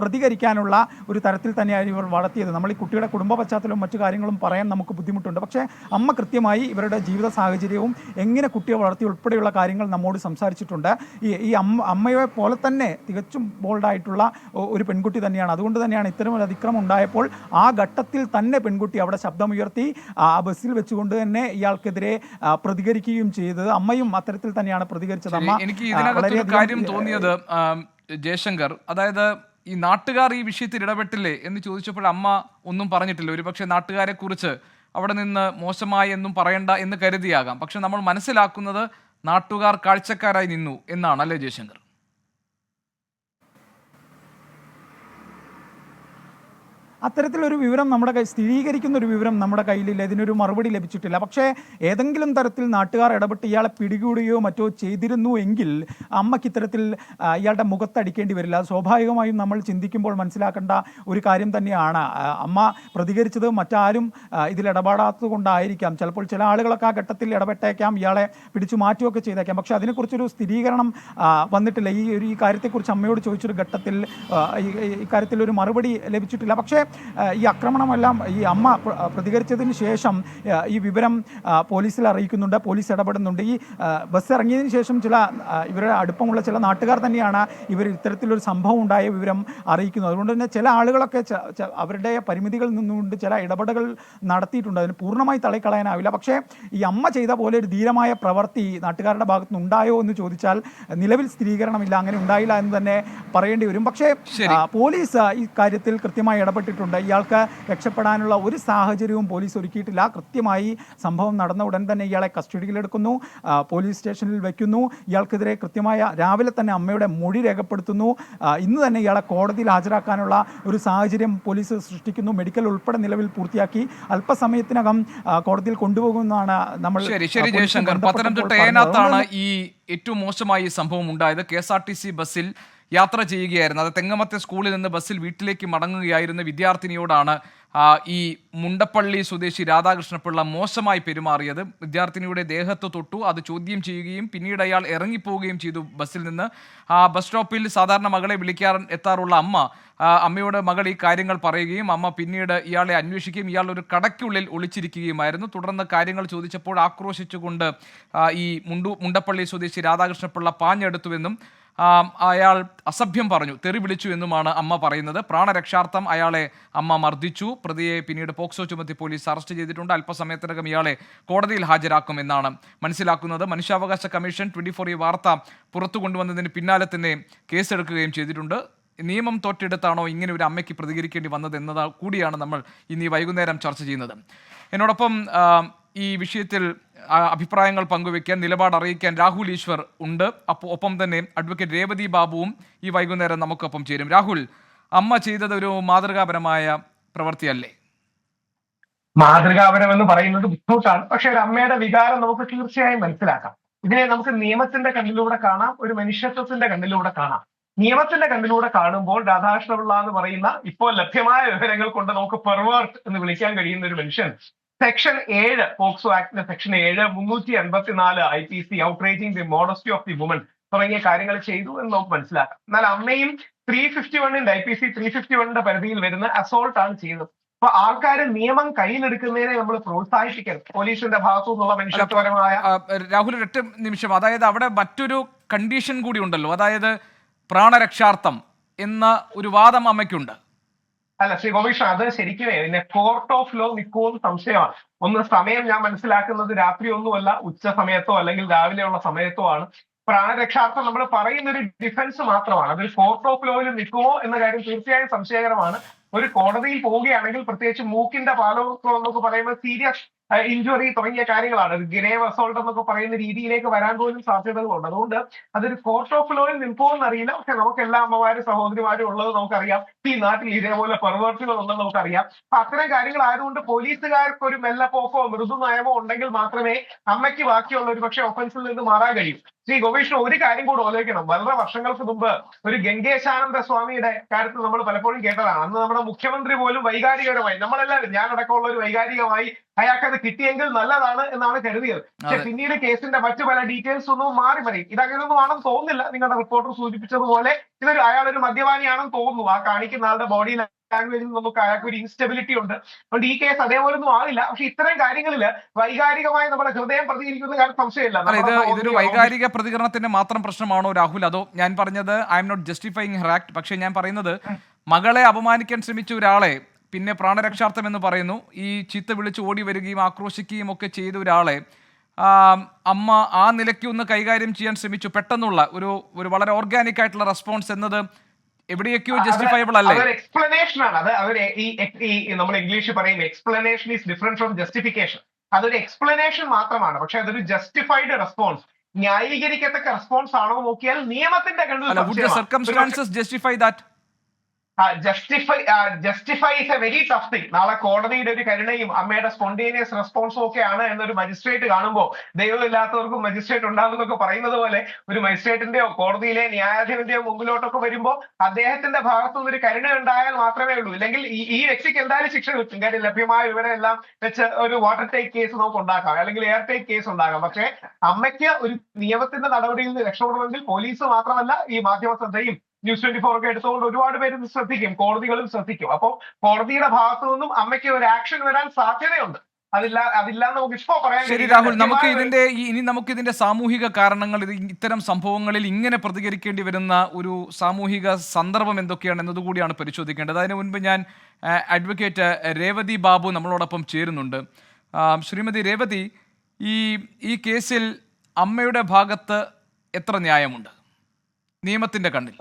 പ്രതികരിക്കാനുള്ള ഒരു തരത്തിൽ തന്നെയാണ് ഇവർ വളർത്തിയത്. നമ്മൾ ഈ കുട്ടിയുടെ കുടുംബ പശ്ചാത്തലവും മറ്റു കാര്യങ്ങളും പറയാൻ നമുക്ക് ബുദ്ധിമുട്ടുണ്ട്. പക്ഷേ അമ്മ കൃത്യമായി ഇവരുടെ ജീവിത സാഹചര്യവും എങ്ങനെ കുട്ടിയെ വളർത്തി ഉൾപ്പെടെയുള്ള കാര്യങ്ങൾ നമ്മോട് സംസാരിച്ചിട്ടുണ്ട്. ഈ അമ്മയെ പോലെ തന്നെ തികച്ചും ബോൾഡായിട്ടുള്ള ഒരു പെൺകുട്ടി തന്നെയാണ്. അതുകൊണ്ട് തന്നെയാണ് ഇത്തരമൊരു അതിക്രമം ഉണ്ടായപ്പോൾ ആ ഘട്ടത്തിൽ തന്നെ പെൺകുട്ടി അവിടെ ശബ്ദമുയർത്തി ആ ബസ്സിൽ വെച്ചുകൊണ്ട് തന്നെ ഇയാൾക്കെതിരെ പ്രതികരിക്കുകയും ചെയ്തത്. അമ്മയും അത്തരത്തിൽ തന്നെയാണ് പ്രതികരിച്ചത്. അമ്മ എനിക്ക് ഇതിനകത്തൊരു കാര്യം തോന്നിയത് ജയശങ്കർ, അതായത് ഈ നാട്ടുകാർ ഈ വിഷയത്തിൽ ഇടപെട്ടില്ലേ എന്ന് ചോദിച്ചപ്പോൾ അമ്മ ഒന്നും പറഞ്ഞിട്ടില്ല. ഒരുപക്ഷെ നാട്ടുകാരെ കുറിച്ച് അവിടെ നിന്ന് മോശമായി എന്നും പറയണ്ട എന്ന് കരുതിയാകാം. പക്ഷെ നമ്മൾ മനസ്സിലാക്കുന്നത് നാട്ടുകാർ കാഴ്ചക്കാരായി നിന്നു എന്നാണ്, അല്ലേ ജയശങ്കർ? അത്തരത്തിലൊരു വിവരം സ്ഥിരീകരിക്കുന്ന ഒരു വിവരം നമ്മുടെ കയ്യിലില്ല. ഇതിനൊരു മറുപടി ലഭിച്ചിട്ടില്ല. പക്ഷേ ഏതെങ്കിലും തരത്തിൽ നാട്ടുകാർ ഇടപെട്ട് ഇയാളെ പിടികൂടുകയോ മറ്റോ ചെയ്തിരുന്നു എങ്കിൽ അമ്മയ്ക്ക് ഇത്തരത്തിൽ ഇയാളുടെ മുഖത്തടിക്കേണ്ടി വരില്ല. സ്വാഭാവികമായും നമ്മൾ ചിന്തിക്കുമ്പോൾ മനസ്സിലാക്കേണ്ട ഒരു കാര്യം തന്നെയാണ്. അമ്മ പ്രതികരിച്ചത് മറ്റാരും ഇതിൽ ഇടപെടാത്തത് കൊണ്ടായിരിക്കാം. ചിലപ്പോൾ ചില ആളുകളൊക്കെ ആ ഘട്ടത്തിൽ ഇടപെട്ടേക്കാം, ഇയാളെ പിടിച്ചു മാറ്റുകയൊക്കെ ചെയ്തേക്കാം. പക്ഷേ അതിനെക്കുറിച്ചൊരു സ്ഥിരീകരണം വന്നിട്ടില്ല. ഈ കാര്യത്തെക്കുറിച്ച് അമ്മയോട് ചോദിച്ചൊരു ഘട്ടത്തിൽ ഇക്കാര്യത്തിൽ ഒരു മറുപടി ലഭിച്ചിട്ടില്ല. പക്ഷേ ഈ ആക്രമണമെല്ലാം ഈ അമ്മ പ്രതികരിച്ചതിന് ശേഷം ഈ വിവരം പോലീസിൽ അറിയിക്കുന്നുണ്ട്, പോലീസ് ഇടപെടുന്നുണ്ട്. ഈ ബസ് ഇറങ്ങിയതിന് ശേഷം ഇവരുടെ അടുപ്പമുള്ള ചില നാട്ടുകാർ തന്നെയാണ് ഇവർ ഇത്തരത്തിലൊരു സംഭവം ഉണ്ടായ വിവരം അറിയിക്കുന്നത്. അതുകൊണ്ട് തന്നെ ചില ആളുകളൊക്കെ അവരുടെ പരിമിതികളിൽ നിന്നുകൊണ്ട് ചില ഇടപെടലുകൾ നടത്തിയിട്ടുണ്ട്. അതിന് പൂർണ്ണമായി തള്ളിക്കളയാനാവില്ല. പക്ഷേ ഈ അമ്മ ചെയ്ത പോലെ ഒരു ധീരമായ പ്രവൃത്തി നാട്ടുകാരുടെ ഭാഗത്ത് നിന്ന് ഉണ്ടായോ എന്ന് ചോദിച്ചാൽ നിലവിൽ സ്ഥിരീകരണമില്ല, അങ്ങനെ ഉണ്ടായില്ല എന്ന് തന്നെ പറയേണ്ടി വരും. പക്ഷേ പോലീസ് ഈ കാര്യത്തിൽ കൃത്യമായി ഇടപെട്ടിട്ടുണ്ട്. ഇയാൾക്ക് രക്ഷപ്പെടാനുള്ള ഒരു സാഹചര്യവും പോലീസ് ഒരുക്കിയിട്ടില്ല. കൃത്യമായി സംഭവം നടന്ന ഉടൻ തന്നെ ഇയാളെ കസ്റ്റഡിയിലെടുക്കുന്നു, പോലീസ് സ്റ്റേഷനിൽ വയ്ക്കുന്നു. ഇയാൾക്കെതിരെ കൃത്യമായ രാവിലെ തന്നെ അമ്മയുടെ മൊഴി രേഖപ്പെടുത്തുന്നു. ഇന്ന് തന്നെ ഇയാളെ കോടതിയിൽ ഹാജരാക്കാനുള്ള ഒരു സാഹചര്യം പോലീസ് സൃഷ്ടിക്കുന്നു. മെഡിക്കൽ ഉൾപ്പെടെ നിലവിൽ പൂർത്തിയാക്കി അല്പസമയത്തിനകം കോടതിയിൽ കൊണ്ടുപോകുമെന്നാണ് നമ്മൾ. ശരി ജയശങ്കർ, പത്തനംതിട്ട ഏനാത്താണ് ഈ ഏറ്റവും മോശമായി ഈ സംഭവം ഉണ്ടായത്. KSRTC ബസ്സിൽ യാത്ര ചെയ്യുകയായിരുന്നു. അത് തെങ്ങമത്തെ സ്കൂളിൽ നിന്ന് ബസ്സിൽ വീട്ടിലേക്ക് മടങ്ങുകയായിരുന്ന വിദ്യാർത്ഥിനിയോടാണ് ഈ മുണ്ടപ്പള്ളി സ്വദേശി രാധാകൃഷ്ണപിള്ള മോശമായി പെരുമാറിയത്. വിദ്യാർത്ഥിനിയുടെ ദേഹത്ത് തൊട്ടു, അത് ചോദ്യം ചെയ്യുകയും പിന്നീട് അയാൾ ഇറങ്ങിപ്പോവുകയും ചെയ്തു ബസ്സിൽ നിന്ന്. ബസ് സ്റ്റോപ്പിൽ സാധാരണ മകളെ വിളിക്കാൻ എത്താറുള്ള അമ്മയോട് മകൾ ഈ കാര്യങ്ങൾ പറയുകയും അമ്മ പിന്നീട് ഇയാളെ അന്വേഷിക്കുകയും ഇയാൾ ഒരു കടയ്ക്കുള്ളിൽ ഒളിച്ചിരിക്കുകയുമായിരുന്നു. തുടർന്ന് കാര്യങ്ങൾ ചോദിച്ചപ്പോൾ ആക്രോശിച്ചുകൊണ്ട് ഈ മുണ്ടപ്പള്ളി സ്വദേശി രാധാകൃഷ്ണപിള്ള പാഞ്ഞെടുത്തുവെന്നും അയാൾ അസഭ്യം പറഞ്ഞു, തെറി വിളിച്ചു എന്നുമാണ് അമ്മ പറയുന്നത്. പ്രാണരക്ഷാർത്ഥം അയാളെ അമ്മ മർദ്ദിച്ചു. പ്രതിയെ പിന്നീട് പോക്സോ ചുമത്തി പോലീസ് അറസ്റ്റ് ചെയ്തിട്ടുണ്ട്. അല്പസമയത്തിനകം ഇയാളെ കോടതിയിൽ ഹാജരാക്കും എന്നാണ് മനസ്സിലാക്കുന്നത്. മനുഷ്യാവകാശ കമ്മീഷൻ 24 ഈ വാർത്ത പുറത്തു കൊണ്ടുവന്നതിന് പിന്നാലെ തന്നെ കേസെടുക്കുകയും ചെയ്തിട്ടുണ്ട്. നിയമം തോറ്റെടുത്താണോ ഇങ്ങനെ ഒരു അമ്മയ്ക്ക് പ്രതികരിക്കേണ്ടി വന്നത് എന്നത് കൂടിയാണ് നമ്മൾ ഇന്ന് ഈ വൈകുന്നേരം ചർച്ച ചെയ്യുന്നത്. എന്നോടൊപ്പം ഈ വിഷയത്തിൽ അഭിപ്രായങ്ങൾ പങ്കുവയ്ക്കാൻ, നിലപാട് അറിയിക്കാൻ രാഹുൽ ഈശ്വർ ഉണ്ട്. ഒപ്പം തന്നെ അഡ്വക്കേറ്റ് രേവതി ബാബുവും ഈ വൈകുന്നേരം നമുക്കൊപ്പം ചേരും. രാഹുൽ, അമ്മ ചെയ്തത് ഒരു മാതൃകാപരമായ പ്രവൃത്തിയല്ലേ? മാതൃകാപരമെന്ന് പറയുന്നത് ബുദ്ധിമുട്ടാണ്. പക്ഷെ ഒരു അമ്മയുടെ വികാരം നമുക്ക് തീർച്ചയായും മനസ്സിലാക്കാം. ഇതിനെ നമുക്ക് നിയമത്തിന്റെ കണ്ണിലൂടെ കാണാം, ഒരു മനുഷ്യത്വത്തിന്റെ കണ്ണിലൂടെ കാണാം. നിയമത്തിന്റെ കണ്ണിലൂടെ കാണുമ്പോൾ രാധാകൃഷ്ണപിള്ള എന്ന് പറയുന്ന ഇപ്പോൾ ലഭ്യമായ വിവരങ്ങൾ കൊണ്ട് നമുക്ക് പെർവേർട്ട് എന്ന് വിളിക്കാൻ കഴിയുന്ന ഒരു മനുഷ്യൻ സെക്ഷൻ 7 പോക്സോ ആക്ടിന്റെ section 7, 384 IPC outraging the modesty of the woman തുടങ്ങിയ കാര്യങ്ങൾ ചെയ്തു എന്ന് നമുക്ക് മനസ്സിലാക്കാം. എന്നാൽ അമ്മയും 351 IPC 351 പരിധിയിൽ വരുന്ന അസോൾട്ട് ആണ് ചെയ്തത്. അപ്പൊ ആൾക്കാർ നിയമം കയ്യിലെടുക്കുന്നതിനെ നമ്മൾ പ്രോത്സാഹിപ്പിക്കരുത്. പോലീസിന്റെ ഭാഗത്തു നിന്നുള്ള മനുഷ്യത്വപരമായ. രാഹുൽ, ഒറ്റ നിമിഷം, അതായത് അവിടെ മറ്റൊരു കണ്ടീഷൻ കൂടി ഉണ്ടല്ലോ, അതായത് പ്രാണരക്ഷാർത്ഥം എന്ന ഒരു വാദം അമ്മയ്ക്കുണ്ട്. അല്ല ശ്രീ ഗോപീഷ്, അത് ശരിക്കും പിന്നെ കോർട്ട് ഓഫ് ലോ നിൽക്കുമെന്ന് സംശയമാണ്. ഒന്ന്, സമയം ഞാൻ മനസ്സിലാക്കുന്നത് രാത്രി ഒന്നുമല്ല, ഉച്ച സമയത്തോ അല്ലെങ്കിൽ രാവിലെയുള്ള സമയത്തോ ആണ്. പ്രാണരക്ഷാർത്ഥം നമ്മൾ പറയുന്ന ഒരു ഡിഫൻസ് മാത്രമാണ്. അതൊരു കോർട്ട് ഓഫ് ലോയിൽ നിൽക്കുമോ എന്ന കാര്യം തീർച്ചയായും സംശയകരമാണ്. ഒരു കോടതിയിൽ പോവുകയാണെങ്കിൽ പ്രത്യേകിച്ച് മൂക്കിന്റെ പാലമൊക്കെ എന്നൊക്കെ പറയുമ്പോൾ സീരിയസ് ഇഞ്ചുറി തുടങ്ങിയ കാര്യങ്ങളാണ്. ഗ്രേവ് അസോൾട്ട് എന്നൊക്കെ പറയുന്ന രീതിയിലേക്ക് വരാൻ പോലും സാധ്യതകളുണ്ട്. അതുകൊണ്ട് അതൊരു കോർട്ട് ഓഫ് ലോയിൽ നിൽക്കുമെന്ന് അറിയില്ല. പക്ഷെ നമുക്ക് എല്ലാ അമ്മമാരും സഹോദരിമാരും ഉള്ളത് നമുക്കറിയാം. ഈ നാട്ടിൽ ഇതേപോലെ പെർവേർട്ടുകൾ ഉണ്ടെന്ന് നമുക്കറിയാം. അപ്പൊ അത്തരം കാര്യങ്ങൾ ആയതുകൊണ്ട് പോലീസുകാർക്ക് ഒരു മെല്ലപ്പോക്കോ മൃദു നയമോ ഉണ്ടെങ്കിൽ മാത്രമേ അമ്മയ്ക്ക് ബാക്കിയുള്ള ഒരു പക്ഷേ ഒഫൻസിൽ നിന്ന് മാറാൻ കഴിയും. ശ്രീ ഗോപീഷ്ണ ഒരു കാര്യം കൂടെ ആലോചിക്കണം. വളരെ വർഷങ്ങൾക്ക് മുമ്പ് ഒരു ഗംഗേശാനന്ദ സ്വാമിയുടെ കാര്യത്തിൽ നമ്മൾ പലപ്പോഴും കേട്ടതാണ്. അന്ന് നമ്മുടെ മുഖ്യമന്ത്രി പോലും വൈകാരികപരമായി, നമ്മളെല്ലാവരും ഞാനടക്കമുള്ള ഒരു വൈകാരികമായി അയാൾക്കത് കിട്ടിയെങ്കിൽ നല്ലതാണ് എന്നാണ് കരുതിയത്. പക്ഷെ പിന്നീട് കേസിന്റെ മറ്റു പല ഡീറ്റെയിൽസ് ഒന്നും മാറി പറയും. ഇതങ്ങനെയൊന്നും ആണെന്ന് തോന്നുന്നില്ല. നിങ്ങളുടെ റിപ്പോർട്ടർ സൂചിപ്പിച്ചതുപോലെ അയാളൊരു മദ്യപാനിയാണെന്ന് തോന്നുന്നു. ആ കാണിക്കുന്ന ആളുടെ ബോഡി ലാംഗ്വേജിൽ നമുക്ക് അയാൾക്ക് ഒരു ഇൻസ്റ്റെബിലിറ്റി ഉണ്ട്. അതുകൊണ്ട് ഈ കേസ് അതേപോലെ ഒന്നും ആകില്ല. പക്ഷെ ഇത്തരം കാര്യങ്ങളിൽ വൈകാരികമായി നമ്മുടെ ഹൃദയം പ്രതികരിക്കുന്ന കാര്യം സംശയമില്ല. ഇതൊരു വൈകാരിക പ്രതികരണത്തിന്റെ മാത്രം പ്രശ്നമാണോ രാഹുൽ? അതോ ഞാൻ പറഞ്ഞത് I'm not justifying her act, പക്ഷെ ഞാൻ പറയുന്നത് മകളെ അപമാനിക്കാൻ ശ്രമിച്ച ഒരാളെ പിന്നെ പ്രാണരക്ഷാർത്ഥം എന്ന് പറയുന്നു, ഈ ചീത്ത വിളിച്ച് ഓടി വരികയും ആക്രോശിക്കുകയും ഒക്കെ ചെയ്ത ഒരാളെ അമ്മ ആ നിലയ്ക്ക് ഒന്ന് കൈകാര്യം ചെയ്യാൻ ശ്രമിച്ചു. പെട്ടെന്നുള്ള ഒരു വളരെ ഓർഗാനിക് ആയിട്ടുള്ള റെസ്പോൺസ് എന്നത് എവിടെയൊക്കെയോ ജസ്റ്റിഫയബിൾ അല്ലേ? എക്സ്പ്ലനേഷൻ ആണ്. അത് നമ്മൾ ഇംഗ്ലീഷിൽ പറയും explanation is different from justification. അതൊരു എക്സ്പ്ലനേഷൻ മാത്രമാണ്. പക്ഷെ അതൊരു ജസ്റ്റിഫൈഡ് റെസ്പോൺസ്, ന്യായീകരിക്കത്തക്ക റെസ്പോൺസ് ആണോ നോക്കിയാൽ നിയമത്തിന്റെ കണ്ണിൽ justify is A very tough thing. നാളെ കോടതിയുടെ ഒരു കരുണയും അമ്മയുടെ സ്പോണ്ടേനിയസ് റെസ്പോൺസും ഒക്കെയാണ് എന്നൊരു മജിസ്ട്രേറ്റ് കാണുമ്പോൾ ദൈവമില്ലാത്തവർക്കും മജിസ്ട്രേറ്റ് ഉണ്ടാകുന്നൊക്കെ പറയുന്നത് പോലെ ഒരു മജിസ്ട്രേറ്റിന്റെയോ കോടതിയിലെ ന്യായാധിപന്റെയോ മുമ്പിലോട്ടൊക്കെ വരുമ്പോൾ അദ്ദേഹത്തിന്റെ ഭാഗത്തുനിന്ന് ഒരു കരുണ ഉണ്ടായാൽ മാത്രമേ ഉള്ളൂ. ഇല്ലെങ്കിൽ ഈ വ്യക്തിക്ക് എന്തായാലും ശിക്ഷ കിട്ടും. കാര്യം ലഭ്യമായ വിവരം എല്ലാം വെച്ച് ഒരു വാട്ടർ ടേക്ക് കേസ് നമുക്ക് ഉണ്ടാക്കാം, അല്ലെങ്കിൽ എയർ ടേക്ക് കേസ് ഉണ്ടാക്കാം. പക്ഷേ അമ്മയ്ക്ക് ഒരു നിയമത്തിന്റെ നടപടിയിൽ നിന്ന് രക്ഷപ്പെടണമെങ്കിൽ പോലീസ് മാത്രമല്ല ഈ മാധ്യമ ശ്രദ്ധയും ന്യൂസ് 24 ഒക്കെ എടുത്തുകൊണ്ട് ഒരുപാട് പേര് ശ്രദ്ധിക്കും, കോടതികളും ശ്രദ്ധിക്കും. അപ്പോൾ കോടതിയുടെ ഭാഗത്തു നിന്നും അമ്മയ്ക്ക് ഒരു ആക്ഷൻ വരാൻ സാധ്യതയുണ്ട്. അതില്ലാന്ന് നമുക്ക് ഇപ്പോ പറയാൻ. ശരി രാഹുൽ, നമുക്ക് ഇതിന്റെ സാമൂഹിക കാരണങ്ങൾ, ഇത്തരം സംഭവങ്ങളിൽ ഇങ്ങനെ പ്രതികരിക്കേണ്ടി വരുന്ന ഒരു സാമൂഹിക സന്ദർഭം എന്തൊക്കെയാണ് എന്നതുകൂടിയാണ് പരിശോധിക്കേണ്ടത്. അതിനു മുൻപ് ഞാൻ അഡ്വക്കേറ്റ് രേവതി ബാബു നമ്മളോടൊപ്പം ചേരുന്നുണ്ട്. ശ്രീമതി രേവതി, ഈ കേസിൽ അമ്മയുടെ ഭാഗത്ത് എത്ര ന്യായമുണ്ട് നിയമത്തിന്റെ കണ്ണിൽ?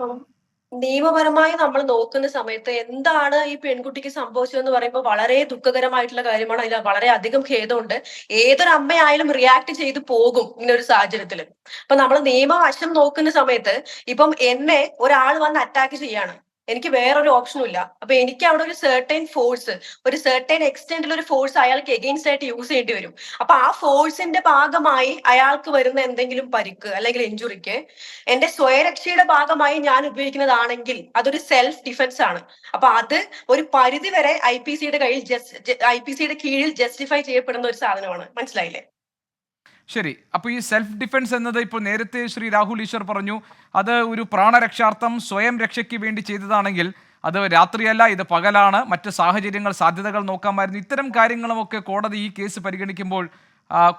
നിയമപരമായി നമ്മൾ നോക്കുന്ന സമയത്ത് എന്താണ് ഈ പെൺകുട്ടിക്ക് സംഭവിച്ചതെന്ന് പറയുമ്പോൾ വളരെ ദുഃഖകരമായിട്ടുള്ള കാര്യമാണ്. അതിൽ വളരെ അധികം ഖേദമുണ്ട്. ഏതൊരു അമ്മയായാലും റിയാക്ട് ചെയ്ത് പോകും ഇങ്ങനൊരു സാഹചര്യത്തിൽ. അപ്പൊ നമ്മൾ നിയമവശം നോക്കുന്ന സമയത്ത് ഇപ്പം എന്നെ ഒരാൾ വന്ന് അറ്റാക്ക് ചെയ്യാണ്, എനിക്ക് വേറൊരു ഓപ്ഷനും ഇല്ല. അപ്പൊ എനിക്ക് അവിടെ ഒരു സെർട്ടൈൻ ഫോഴ്സ്, ഒരു സെർട്ടൈൻ എക്സ്റ്റെന്റിൽ ഒരു ഫോഴ്സ് അയാൾക്ക് എഗെയിൻസ്റ്റ് ആയിട്ട് യൂസ് ചെയ്യേണ്ടി വരും. അപ്പൊ ആ ഫോഴ്സിന്റെ ഭാഗമായി അയാൾക്ക് വരുന്ന എന്തെങ്കിലും പരിക്ക് അല്ലെങ്കിൽ ഇഞ്ചുറിക്ക് എന്റെ സ്വയരക്ഷയുടെ ഭാഗമായി ഞാൻ ഉപയോഗിക്കുന്നതാണെങ്കിൽ അതൊരു സെൽഫ് ഡിഫൻസ് ആണ്. അപ്പൊ അത് ഒരു പരിധി വരെ IPCയുടെ കീഴിൽ ജസ്റ്റിഫൈ ചെയ്യപ്പെടുന്ന ഒരു സാധനമാണ്. മനസ്സിലായില്ലേ? ശരി, അപ്പോൾ ഈ സെൽഫ് ഡിഫെൻസ് എന്നത് ഇപ്പോൾ നേരത്തെ ശ്രീ രാഹുൽ ഈശ്വർ പറഞ്ഞു, അത് ഒരു പ്രാണരക്ഷാർത്ഥം സ്വയം രക്ഷയ്ക്ക് വേണ്ടി ചെയ്തതാണെങ്കിൽ അത് രാത്രിയല്ല, ഇത് പകലാണ്, മറ്റ് സാഹചര്യങ്ങൾ സാധ്യതകൾ നോക്കാമായിരുന്നു. ഇത്തരം കാര്യങ്ങളുമൊക്കെ കോടതി ഈ കേസ് പരിഗണിക്കുമ്പോൾ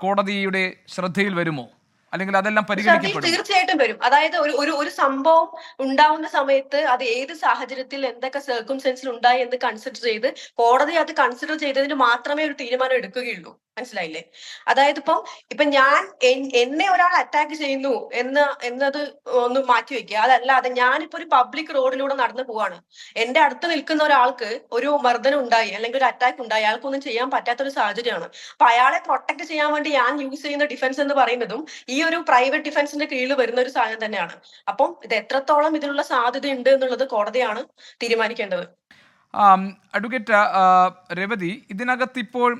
കോടതിയുടെ ശ്രദ്ധയിൽ വരുമോ, അല്ലെങ്കിൽ അതെല്ലാം പരിഗണിക്കപ്പെടും? തീർച്ചയായിട്ടും വരും. അതായത് ഒരു സംഭവം ഉണ്ടാവുന്ന സമയത്ത് അത് ഏത് സാഹചര്യത്തിൽ എന്തൊക്കെ സർക്കംസ്റ്റൻസിൽ ഉണ്ടായി എന്ന് കൺസിഡർ ചെയ്ത് കോടതി അത് കൺസിഡർ ചെയ്തതിന് മാത്രമേ ഒരു തീരുമാനം എടുക്കുകയുള്ളൂ. മനസ്സിലായില്ലേ? അതായത് ഇപ്പൊ ഞാൻ എന്നെ ഒരാൾ അറ്റാക്ക് ചെയ്യുന്നു എന്നത് ഒന്ന് മാറ്റി വെക്കുക. അതല്ലാതെ ഞാനിപ്പോ ഒരു പബ്ലിക് റോഡിലൂടെ നടന്നു പോവാണ്, എന്റെ അടുത്ത് നിൽക്കുന്ന ഒരാൾക്ക് ഒരു മർദ്ദനം ഉണ്ടായി അല്ലെങ്കിൽ ഒരു അറ്റാക്ക് ഉണ്ടായി, അയാൾക്കൊന്നും ചെയ്യാൻ പറ്റാത്തൊരു സാഹചര്യമാണ്. അപ്പൊ അയാളെ പ്രൊട്ടക്ട് ചെയ്യാൻ വേണ്ടി ഞാൻ യൂസ് ചെയ്യുന്ന ഡിഫൻസ് എന്ന് പറയുന്നതും ഈ ഒരു പ്രൈവറ്റ് ഡിഫൻസിന്റെ കീഴിൽ വരുന്ന ഒരു സാധനം തന്നെയാണ്. അപ്പം ഇത് എത്രത്തോളം ഇതിനുള്ള സാധ്യത ഉണ്ട് എന്നുള്ളത് കോടതിയാണ് തീരുമാനിക്കേണ്ടത്. അഡ്വക്കേറ്റ് രേവതി, ഇതിനകത്ത് ഇപ്പോൾ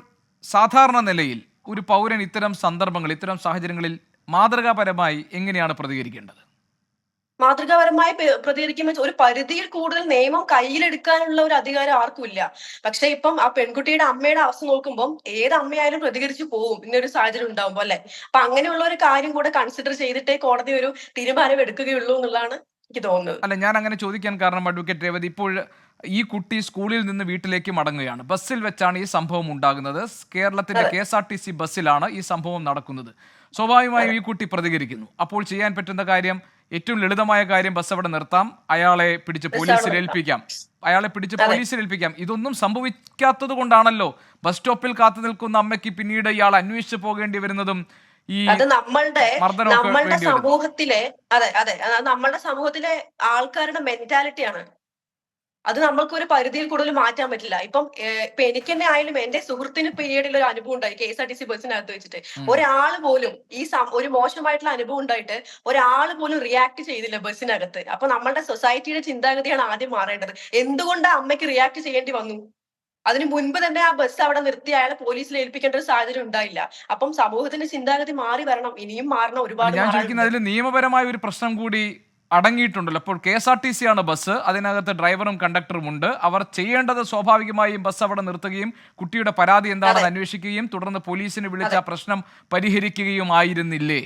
സാധാരണ നിലയിൽ ഒരു പൗരൻ ഇത്തരം സന്ദർഭങ്ങൾ, ഇത്തരം സാഹചര്യങ്ങളിൽ മാതൃകാപരമായി എങ്ങനെയാണ് പ്രതികരിക്കേണ്ടത്? മാതൃകാപരമായി പ്രതികരിക്കുമ്പോൾ ഒരു പരിധിയിൽ കൂടുതൽ നിയമം കയ്യിലെടുക്കാനുള്ള ഒരു അധികാരം ആർക്കും ഇല്ല. പക്ഷെ ഇപ്പം ആ പെൺകുട്ടിയുടെ അമ്മയുടെ അവസ്ഥ നോക്കുമ്പോൾ ഏത് അമ്മയായാലും പ്രതികരിച്ചു പോകും ഇങ്ങനൊരു സാഹചര്യം ഉണ്ടാകുമ്പോൾ, അല്ലെ? അപ്പൊ അങ്ങനെയുള്ള ഒരു കാര്യം കൂടെ കൺസിഡർ ചെയ്തിട്ടേ കോടതി ഒരു തീരുമാനം എടുക്കുകയുള്ളൂ എന്നുള്ളതാണ് എനിക്ക് തോന്നുന്നത്. അല്ല, ഞാൻ അങ്ങനെ ചോദിക്കാൻ കാരണം അഡ്വക്കേറ്റ് രേവതി, ഇപ്പോൾ ഈ കുട്ടി സ്കൂളിൽ നിന്ന് വീട്ടിലേക്ക് മടങ്ങുകയാണ്. ബസ്സിൽ വെച്ചാണ് ഈ സംഭവം ഉണ്ടാകുന്നത്. കേരളത്തിന്റെ KSRTC ബസ്സിലാണ് ഈ സംഭവം നടക്കുന്നത്. സ്വാഭാവികമായും ഈ കുട്ടി പ്രതികരിക്കുന്നു. അപ്പോൾ ചെയ്യാൻ പറ്റുന്ന കാര്യം, ഏറ്റവും ലളിതമായ കാര്യം, ബസ് അവിടെ നിർത്താം, അയാളെ പിടിച്ച് പോലീസിൽ ഏൽപ്പിക്കാം. ഇതൊന്നും സംഭവിക്കാത്തത് കൊണ്ടാണല്ലോ ബസ് സ്റ്റോപ്പിൽ കാത്തു നിൽക്കുന്ന അമ്മയ്ക്ക് പിന്നീട് ഇയാൾ അന്വേഷിച്ചു പോകേണ്ടി വരുന്നതും അത് നമ്മളുടെ സമൂഹത്തിലെ നമ്മളുടെ സമൂഹത്തിലെ ആൾക്കാരുടെ മെന്റാലിറ്റിയാണ്. അത് നമ്മൾക്ക് ഒരു പരിധിയിൽ കൂടുതൽ മാറ്റാൻ പറ്റില്ല. ഇപ്പൊ എനിക്ക് തന്നെ ആയാലും എന്റെ സുഹൃത്തിന് പിന്നീടുള്ള ഒരു അനുഭവം ഉണ്ടായി KSRTC ബസ്സിനകത്ത് വെച്ചിട്ട്. ഒരാള് പോലും ഒരു മോശമായിട്ടുള്ള അനുഭവം ഉണ്ടായിട്ട് ഒരാള് പോലും റിയാക്ട് ചെയ്തില്ല ബസ്സിനകത്ത്. അപ്പൊ നമ്മളുടെ സൊസൈറ്റിയുടെ ചിന്താഗതിയാണ് ആദ്യം മാറേണ്ടത്. എന്തുകൊണ്ട് അമ്മയ്ക്ക് റിയാക്ട് ചെയ്യേണ്ടി വന്നു? അതിന് മുൻപ് തന്നെ ആ ബസ് അവിടെ നിർത്തി അയാളെ പോലീസിൽ ഏൽപ്പിക്കേണ്ട ഒരു സാഹചര്യം ഉണ്ടായില്ല. അപ്പം സമൂഹത്തിന്റെ ചിന്താഗതി മാറി വരണം, ഇനിയും മാറണം, ഒരുപാട് ഞാൻ ചോദിക്കുന്നത് അതിൽ നിയമപരമായ ഒരു പ്രശ്നം കൂടി അടങ്ങിയിട്ടുണ്ടല്ലോ. അപ്പോൾ KSRTC ആണ് ബസ്, അതിനകത്ത് ഡ്രൈവറും കണ്ടക്ടറും ഉണ്ട്. അവർ ചെയ്യേണ്ടത് സ്വാഭാവികമായും ബസ് അവിടെ നിർത്തുകയും കുട്ടിയുടെ പരാതി എന്താണെന്ന് അന്വേഷിക്കുകയും തുടർന്ന് പോലീസിനെ വിളിച്ച പ്രശ്നം പരിഹരിക്കുകയും ആയിരുന്നില്ലേ?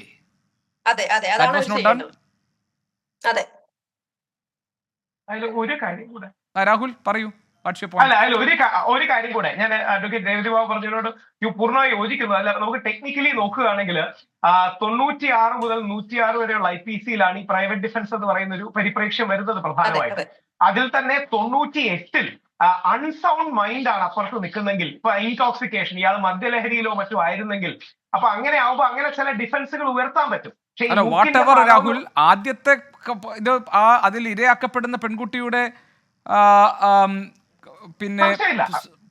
അതെ അതെ, അതാണ് അതെ. അതിൽ ഒരു കാര്യം കൂടെ രാഹുൽ പറയൂ. അല്ല അതിൽ ഒരു കാര്യം കൂടെ ഞാൻ അഡ്വക്കേറ്റ് രേവതി ബാബു പറഞ്ഞതിനോട് പൂർണ്ണമായി യോജിക്കുന്നു. അല്ല, നമുക്ക് ടെക്നിക്കലി നോക്കുകയാണെങ്കിൽ 96 മുതൽ 106 വരെയുള്ള IPC-യിലാണ് ഈ പ്രൈവറ്റ് ഡിഫൻസ് എന്ന് പറയുന്ന ഒരു പരിപ്രേക്ഷ്യം വരുന്നത് പ്രധാനമായിട്ട്. അതിൽ തന്നെ 98-ൽ അൺസൗണ്ട് മൈൻഡ് ആണ് അപ്പുറത്ത് നിൽക്കുന്നെങ്കിൽ, ഇപ്പൊ ഇൻടോക്സിക്കേഷൻ, ഇയാൾ മദ്യലഹരിയിലോ മറ്റോ ആയിരുന്നെങ്കിൽ, അപ്പൊ അങ്ങനെ ആവുമ്പോ അങ്ങനെ ചില ഡിഫൻസുകൾ ഉയർത്താൻ പറ്റും. രാഹുൽ, ആദ്യത്തെ ഇത് അതിൽ ഇരയാക്കപ്പെടുന്ന പെൺകുട്ടിയുടെ പിന്നെ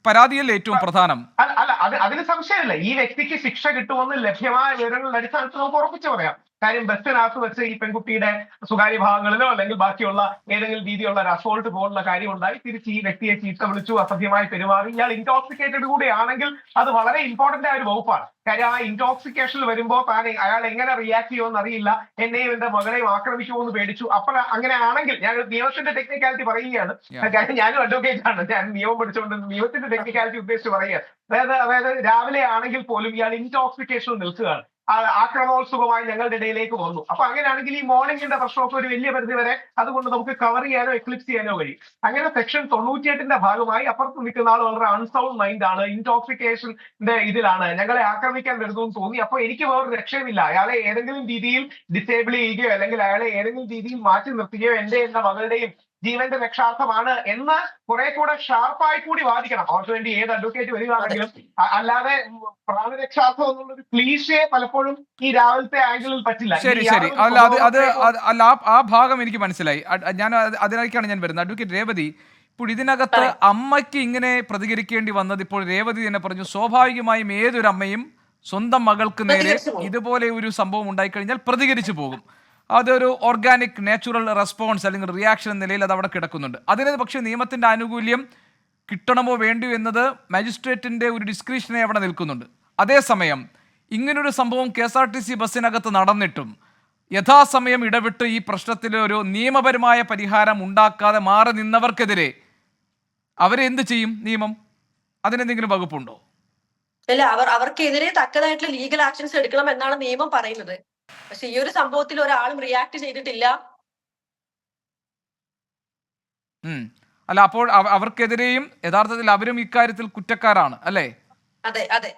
പരാതിയല്ലേ ഏറ്റവും പ്രധാനം? അല്ല, അതിന് സംശയമില്ല. ഈ വ്യക്തിക്ക് ശിക്ഷ കിട്ടുമെന്ന് ലഭ്യമായ വിവരങ്ങളുടെ അടിസ്ഥാനത്തിൽ നമുക്ക് ഉറപ്പിച്ചു പറയാം. കാര്യം ബസ്സിനകത്ത് വെച്ച് ഈ പെൺകുട്ടിയുടെ സ്വകാര്യ ഭാഗങ്ങളിലോ അല്ലെങ്കിൽ ബാക്കിയുള്ള ഏതെങ്കിലും രീതിയിലുള്ള ഒരു അസോൾട്ട് പോലുള്ള കാര്യം ഉണ്ടായി, തിരിച്ച് ഈ വ്യക്തിയെ ചീത്ത വിളിച്ചു, അസഭ്യമായി പെരുമാറി, ഇയാൾ ഇൻടോക്സിക്കേറ്റഡ് കൂടി ആണെങ്കിൽ അത് വളരെ ഇമ്പോർട്ടന്റ് ആയ ഒരു വകുപ്പാണ്. കാര്യം ആ ഇൻടോക്സിക്കേഷനിൽ വരുമ്പോൾ അയാൾ എങ്ങനെ റിയാക്ട് ചെയ്യുമെന്ന് അറിയില്ല, എന്നെയും എന്റെ മകളെയും ആക്രമിക്കുമോ എന്ന് പേടിച്ചു. അപ്പോൾ അങ്ങനെ ആണെങ്കിൽ, ഞാൻ നിയമത്തിന്റെ ടെക്നിക്കാലിറ്റി പറയുകയാണ്, കാര്യം ഞാനും അഡ്വക്കേറ്റ് ആണ്, ഞാൻ നിയമം പഠിച്ചുകൊണ്ട് നിയമത്തിന്റെ ടെക്നിക്കാലിറ്റി ഉദ്ദേശിച്ച് പറയുക. അതായത് രാവിലെ ആണെങ്കിൽ പോലും ഇയാൾ ഇൻടോക്സിക്കേഷനിൽ നിൽക്കുകയാണ്, ആക്രമണോത്സുകമായി ഞങ്ങളുടെ ഇടയിലേക്ക് വന്നു. അപ്പൊ അങ്ങനെയാണെങ്കിൽ ഈ മോർണിംഗിന്റെ പ്രശ്നമൊക്കെ ഒരു വലിയ പരിധി വരെ അതുകൊണ്ട് നമുക്ക് കവർ ചെയ്യാനോ എക്ലിപ്സ് ചെയ്യാനോ കഴിയും. അങ്ങനെ സെക്ഷൻ 98-ന്റെ ഭാഗമായി അപ്പുറത്ത് നിൽക്കുന്ന ആൾ വളരെ അൺസൗണ്ട് മൈൻഡ് ആണ്, ഇൻടോക്സിക്കേഷന്റെ ഇതിലാണ്, ഞങ്ങളെ ആക്രമിക്കാൻ വരുന്നു എന്ന് തോന്നി. അപ്പൊ എനിക്ക് വേറൊരു രക്ഷയുമില്ല, അയാളെ ഏതെങ്കിലും രീതിയിൽ ഡിസേബിൾ ചെയ്യുകയോ അല്ലെങ്കിൽ അയാളെ ഏതെങ്കിലും രീതിയിൽ മാറ്റി നിർത്തുകയോ എന്റെ മകളുടെയും ജീവന്റെ രക്ഷാർത്ഥമാണ് എന്ന് കുറെ കൂടെ ഷാർപ്പായി കൂടി വാദിക്കണം. അവർക്ക് വേണ്ടി ഏത് അഡ്വക്കേറ്റ് വരികയാണെങ്കിലും. അല്ലാതെ പ്രാണരക്ഷാർത്ഥം എന്നുള്ളൊരു ക്ലീഷയെ പലപ്പോഴും ഈ രാവിലത്തെ ആംഗിളിൽ പറ്റില്ല. ശരി. അല്ല, ആ ഭാഗം എനിക്ക് മനസ്സിലായി. ഞാൻ അതിലേക്കാണ് ഞാൻ വരുന്നത്. അഡ്വക്കേറ്റ് രേവതി, ഇപ്പോൾ ഇതിനകത്ത് അമ്മയ്ക്ക് ഇങ്ങനെ പ്രതികരിക്കേണ്ടി വന്നത്, ഇപ്പോൾ രേവതി തന്നെ പറഞ്ഞു, സ്വാഭാവികമായും ഏതൊരു അമ്മയും സ്വന്തം മകൾക്ക് നേരെ ഇതുപോലെ ഒരു സംഭവം ഉണ്ടായിക്കഴിഞ്ഞാൽ പ്രതികരിച്ചു പോകും. അതൊരു ഓർഗാനിക് നാച്ചുറൽ റെസ്പോൺസ് അല്ലെങ്കിൽ റിയാക്ഷൻ എന്ന നിലയിൽ അത് അവിടെ കിടക്കുന്നുണ്ട്. അതിന് പക്ഷേ നിയമത്തിൻ്റെ ആനുകൂല്യം കിട്ടണമോ വേണ്ടിയോ എന്നത് മജിസ്ട്രേറ്റിൻ്റെ ഒരു ഡിസ്ക്രിപ്ഷനെ അവിടെ നിൽക്കുന്നുണ്ട്. അതേസമയം ഇങ്ങനൊരു സംഭവം KSRTC ബസ്സിനകത്ത് നടന്നിട്ടും യഥാസമയം ഇടപെട്ട് ഈ പ്രശ്നത്തിൽ ഒരു നിയമപരമായ പരിഹാരം ഉണ്ടാക്കാതെ മാറി നിന്നവർക്കെതിരെ അവരെ എന്ത് ചെയ്യും നിയമം? അതിനെന്തെങ്കിലും വകുപ്പുണ്ടോ? അല്ല, അവർക്കെതിരെ തക്കതായിട്ടുള്ള ലീഗൽ ആക്ഷൻസ് എടുക്കണം എന്നാണ് നിയമം പറയുന്നത്. പക്ഷെ ഈ ഒരു സംഭവത്തിൽ ഒരാളും റിയാക്ട് ചെയ്തിട്ടില്ല. അല്ല, അപ്പോൾ അവർക്കെതിരെയും യഥാർത്ഥത്തിൽ അവരും ഇക്കാര്യത്തിൽ കുറ്റക്കാരാണ് അല്ലേ? അതെ അതെ.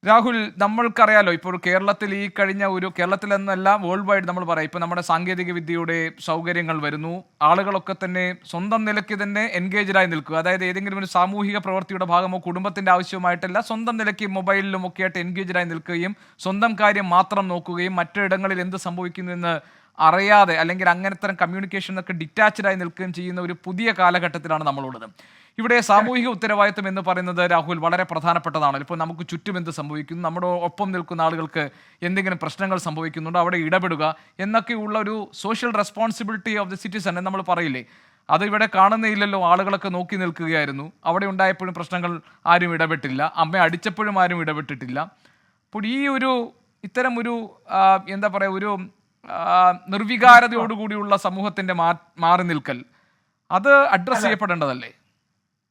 രാഹുൽ, നമ്മൾക്കറിയാലോ ഇപ്പോൾ കേരളത്തിൽ ഈ കഴിഞ്ഞ കേരളത്തിൽ എന്നല്ല വേൾഡ് വൈഡ് നമ്മൾ പറയാം, ഇപ്പൊ നമ്മുടെ സാങ്കേതിക വിദ്യയുടെ സൗകര്യങ്ങൾ വരുന്നു, ആളുകളൊക്കെ തന്നെ സ്വന്തം നിലയ്ക്ക് തന്നെ എൻഗേജ്ഡായി നിൽക്കുക. അതായത് ഏതെങ്കിലും ഒരു സാമൂഹിക പ്രവൃത്തിയുടെ ഭാഗമോ കുടുംബത്തിന്റെ ആവശ്യമായിട്ടല്ല, സ്വന്തം നിലയ്ക്ക് മൊബൈലിലും ഒക്കെ ആയിട്ട് എൻഗേജ്ഡായി നിൽക്കുകയും സ്വന്തം കാര്യം മാത്രം നോക്കുകയും മറ്റിടങ്ങളിൽ എന്ത് സംഭവിക്കുന്നു എന്ന് അറിയാതെ അല്ലെങ്കിൽ അങ്ങനത്തെ കമ്മ്യൂണിക്കേഷനൊക്കെ ഡിറ്റാച്ച്ഡായി നിൽക്കുകയും ചെയ്യുന്ന ഒരു പുതിയ കാലഘട്ടത്തിലാണ് നമ്മളുള്ളത്. ഇവിടെ സാമൂഹിക ഉത്തരവാദിത്വം എന്ന് പറയുന്നത് രാഹുൽ വളരെ പ്രധാനപ്പെട്ടതാണ്. ഇപ്പോൾ നമുക്ക് ചുറ്റും എന്ത് സംഭവിക്കുന്നു, നമ്മുടെ ഒപ്പം നിൽക്കുന്ന ആളുകൾക്ക് എന്തെങ്കിലും പ്രശ്നങ്ങൾ സംഭവിക്കുന്നുണ്ടോ അവിടെ ഇടപെടുക എന്നൊക്കെയുള്ള ഒരു social responsibility of the citizen എന്ന് നമ്മൾ പറയില്ലേ, അത് ഇവിടെ കാണുന്നേയില്ലല്ലോ. ആളുകളൊക്കെ നോക്കി നിൽക്കുകയായിരുന്നു, അവിടെ ഉണ്ടായപ്പോഴും പ്രശ്നങ്ങൾ ആരും ഇടപെട്ടില്ല, അമ്മ അടിച്ചപ്പോഴും ആരും ഇടപെട്ടിട്ടില്ല. അപ്പോൾ ഈ ഇത്തരം എന്താ പറയുക, ഒരു നിർവികാരതയോടുകൂടിയുള്ള സമൂഹത്തിന്റെ മാറി നിൽക്കൽ അത് അഡ്രസ് ചെയ്യപ്പെടേണ്ടതല്ലേ?